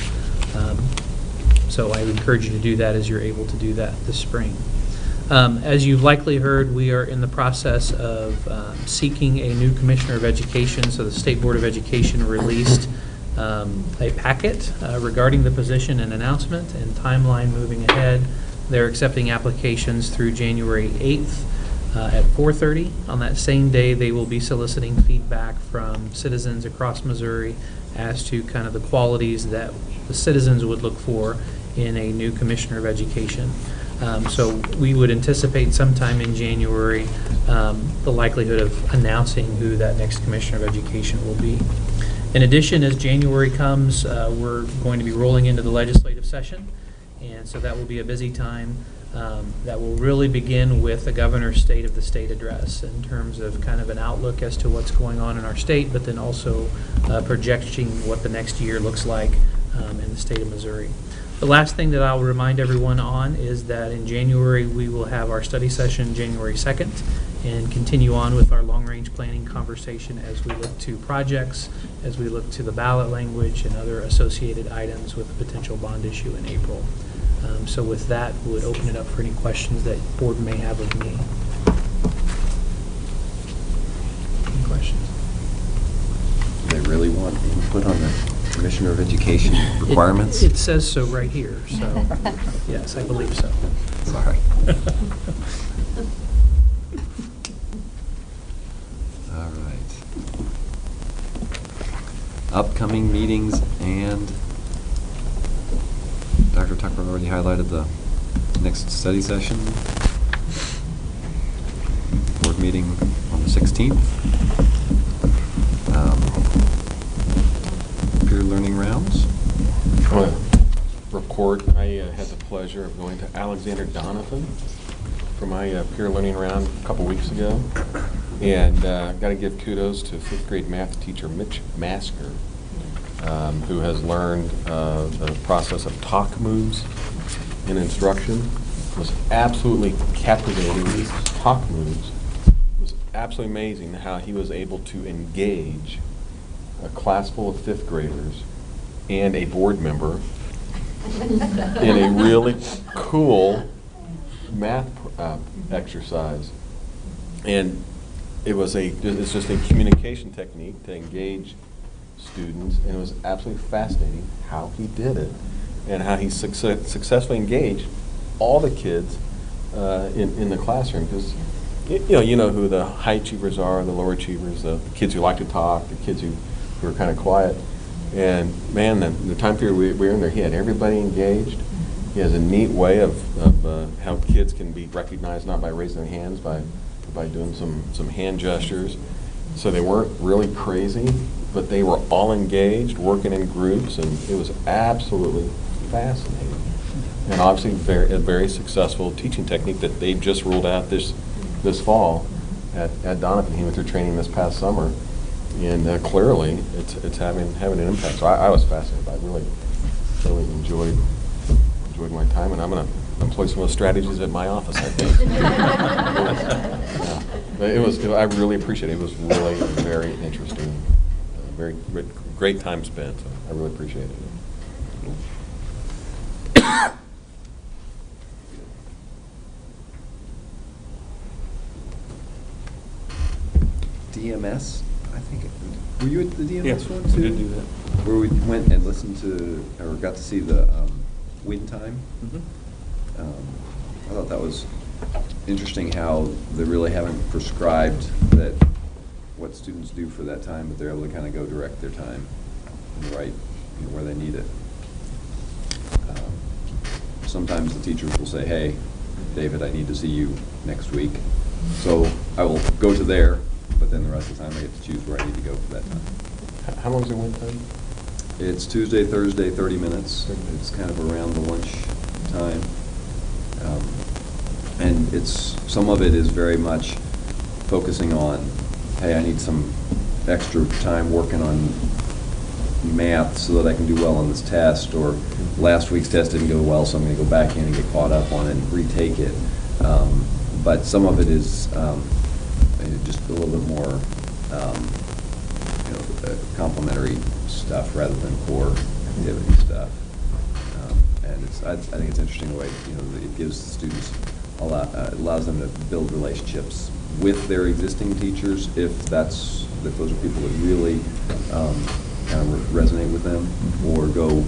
So I would encourage you to do that as you're able to do that this spring. As you've likely heard, we are in the process of seeking a new Commissioner of Education. So the State Board of Education released a packet regarding the position and announcement and timeline moving ahead. They're accepting applications through January 8th at 4:30. On that same day, they will be soliciting feedback from citizens across Missouri as to kind of the qualities that the citizens would look for in a new Commissioner of Education. So we would anticipate sometime in January the likelihood of announcing who that next Commissioner of Education will be. In addition, as January comes, we're going to be rolling into the legislative session, and so that will be a busy time. That will really begin with the governor's State of the State address in terms of kind of an outlook as to what's going on in our state, but then also projecting what the next year looks like in the state of Missouri. The last thing that I'll remind everyone on is that in January we will have our study session January 2nd and continue on with our long-range planning conversation as we look to projects, as we look to the ballot language and other associated items with a potential bond issue in April. So with that, we would open it up for any questions that the board may have of me. Any questions? They really want input on the Commissioner of Education requirements? It says so right here, so yes, I believe so. Sorry. All right. Upcoming meetings, and Dr. Tucker already highlighted the next study session. Board meeting on the 16th. Peer learning rounds. I want to report, I had the pleasure of going to Alexander Donovan for my peer learning round a couple weeks ago. And got to give kudos to 5th grade math teacher Mitch Masker, who has learned the process of talk moves in instruction. Was absolutely captivating. These talk moves was absolutely amazing how he was able to engage a class full of 5th graders and a board member in a really cool math exercise. And it's just a communication technique to engage students, and it was absolutely fascinating how he did it and how he successfully engaged all the kids in the classroom. Because you know who the high achievers are, the lower achievers, the kids who like to talk, the kids who are kind of quiet. And man, the time period we were in there, he had everybody engaged. He has a neat way of how kids can be recognized, not by raising their hands, by doing some hand gestures. So they weren't really crazy, but they were all engaged, working in groups, and it was absolutely fascinating. And obviously a very successful teaching technique that they just rolled out this fall at Donovan. He went through training this past summer, and clearly it's having an impact. So I was fascinated by it. Really enjoyed my time, and I'm going to employ some of those strategies at my office, I think. But I really appreciate it. It was really very interesting, very great time spent. So I really appreciate it. DMS, I think. Were you at the DMS Yes, one we too? did do that. Where we went and listened to, or got to see the win time. I thought that was interesting how they really haven't prescribed that what students do for that time, but they're able to kind of go direct their time and right where they need it. Sometimes the teachers will say, "Hey, David, I need to see you next week," so I will go to there. But then the rest of the time I get to choose where I need to go for that time. How long is the win time? It's Tuesday, Thursday, 30 minutes. It's kind of around the lunch time. And some of it is very much focusing on, hey, I need some extra time working on math so that I can do well on this test, or last week's test didn't go well, so I'm going to go back in and get caught up on it and retake it. But some of it is just a little bit more complementary stuff rather than core activity stuff. And I think it's interesting the way it gives the students it allows them to build relationships with their existing teachers if those are people that really kind of resonate with them, or go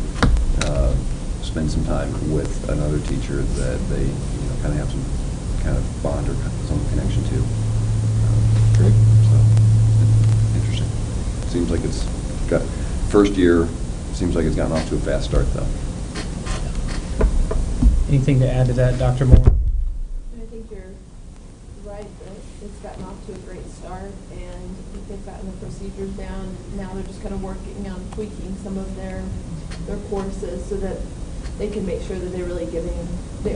spend some time with another teacher that they kind of have some kind of bond or some connection to. Great. So interesting. Seems like it's got first year. Seems like it's gotten off to a fast start though. Anything to add to that, Dr. Moore? I think you're right that it's gotten off to a great start, and they've gotten the procedures down. Now they're just kind of working on tweaking some of their courses so that they can make sure that they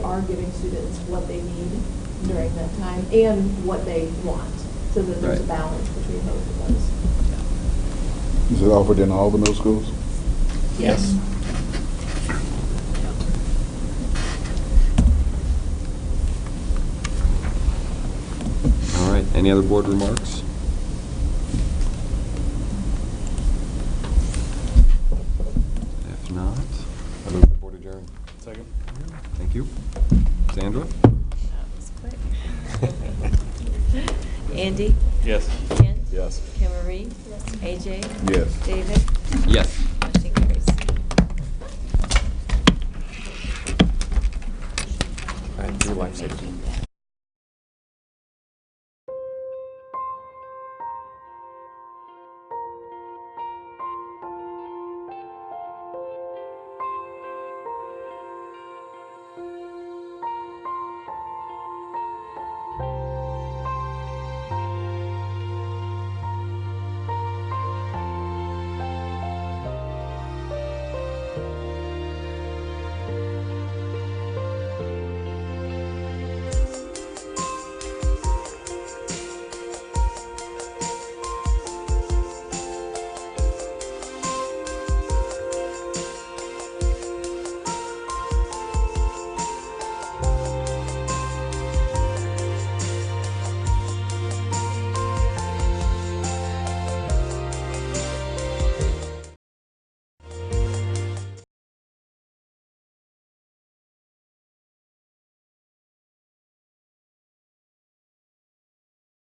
are giving students what they need during that time and what they want, so that there's a balance between both of those. Is it offered in all the middle schools? Yes. All right. Any other board remarks? If not, I move the board adjourn. Second. Thank you. Sandra? That was quick. Andy? Yes. Ken? Yes. Kim Marie? Yes. AJ? Yes. David? Yes.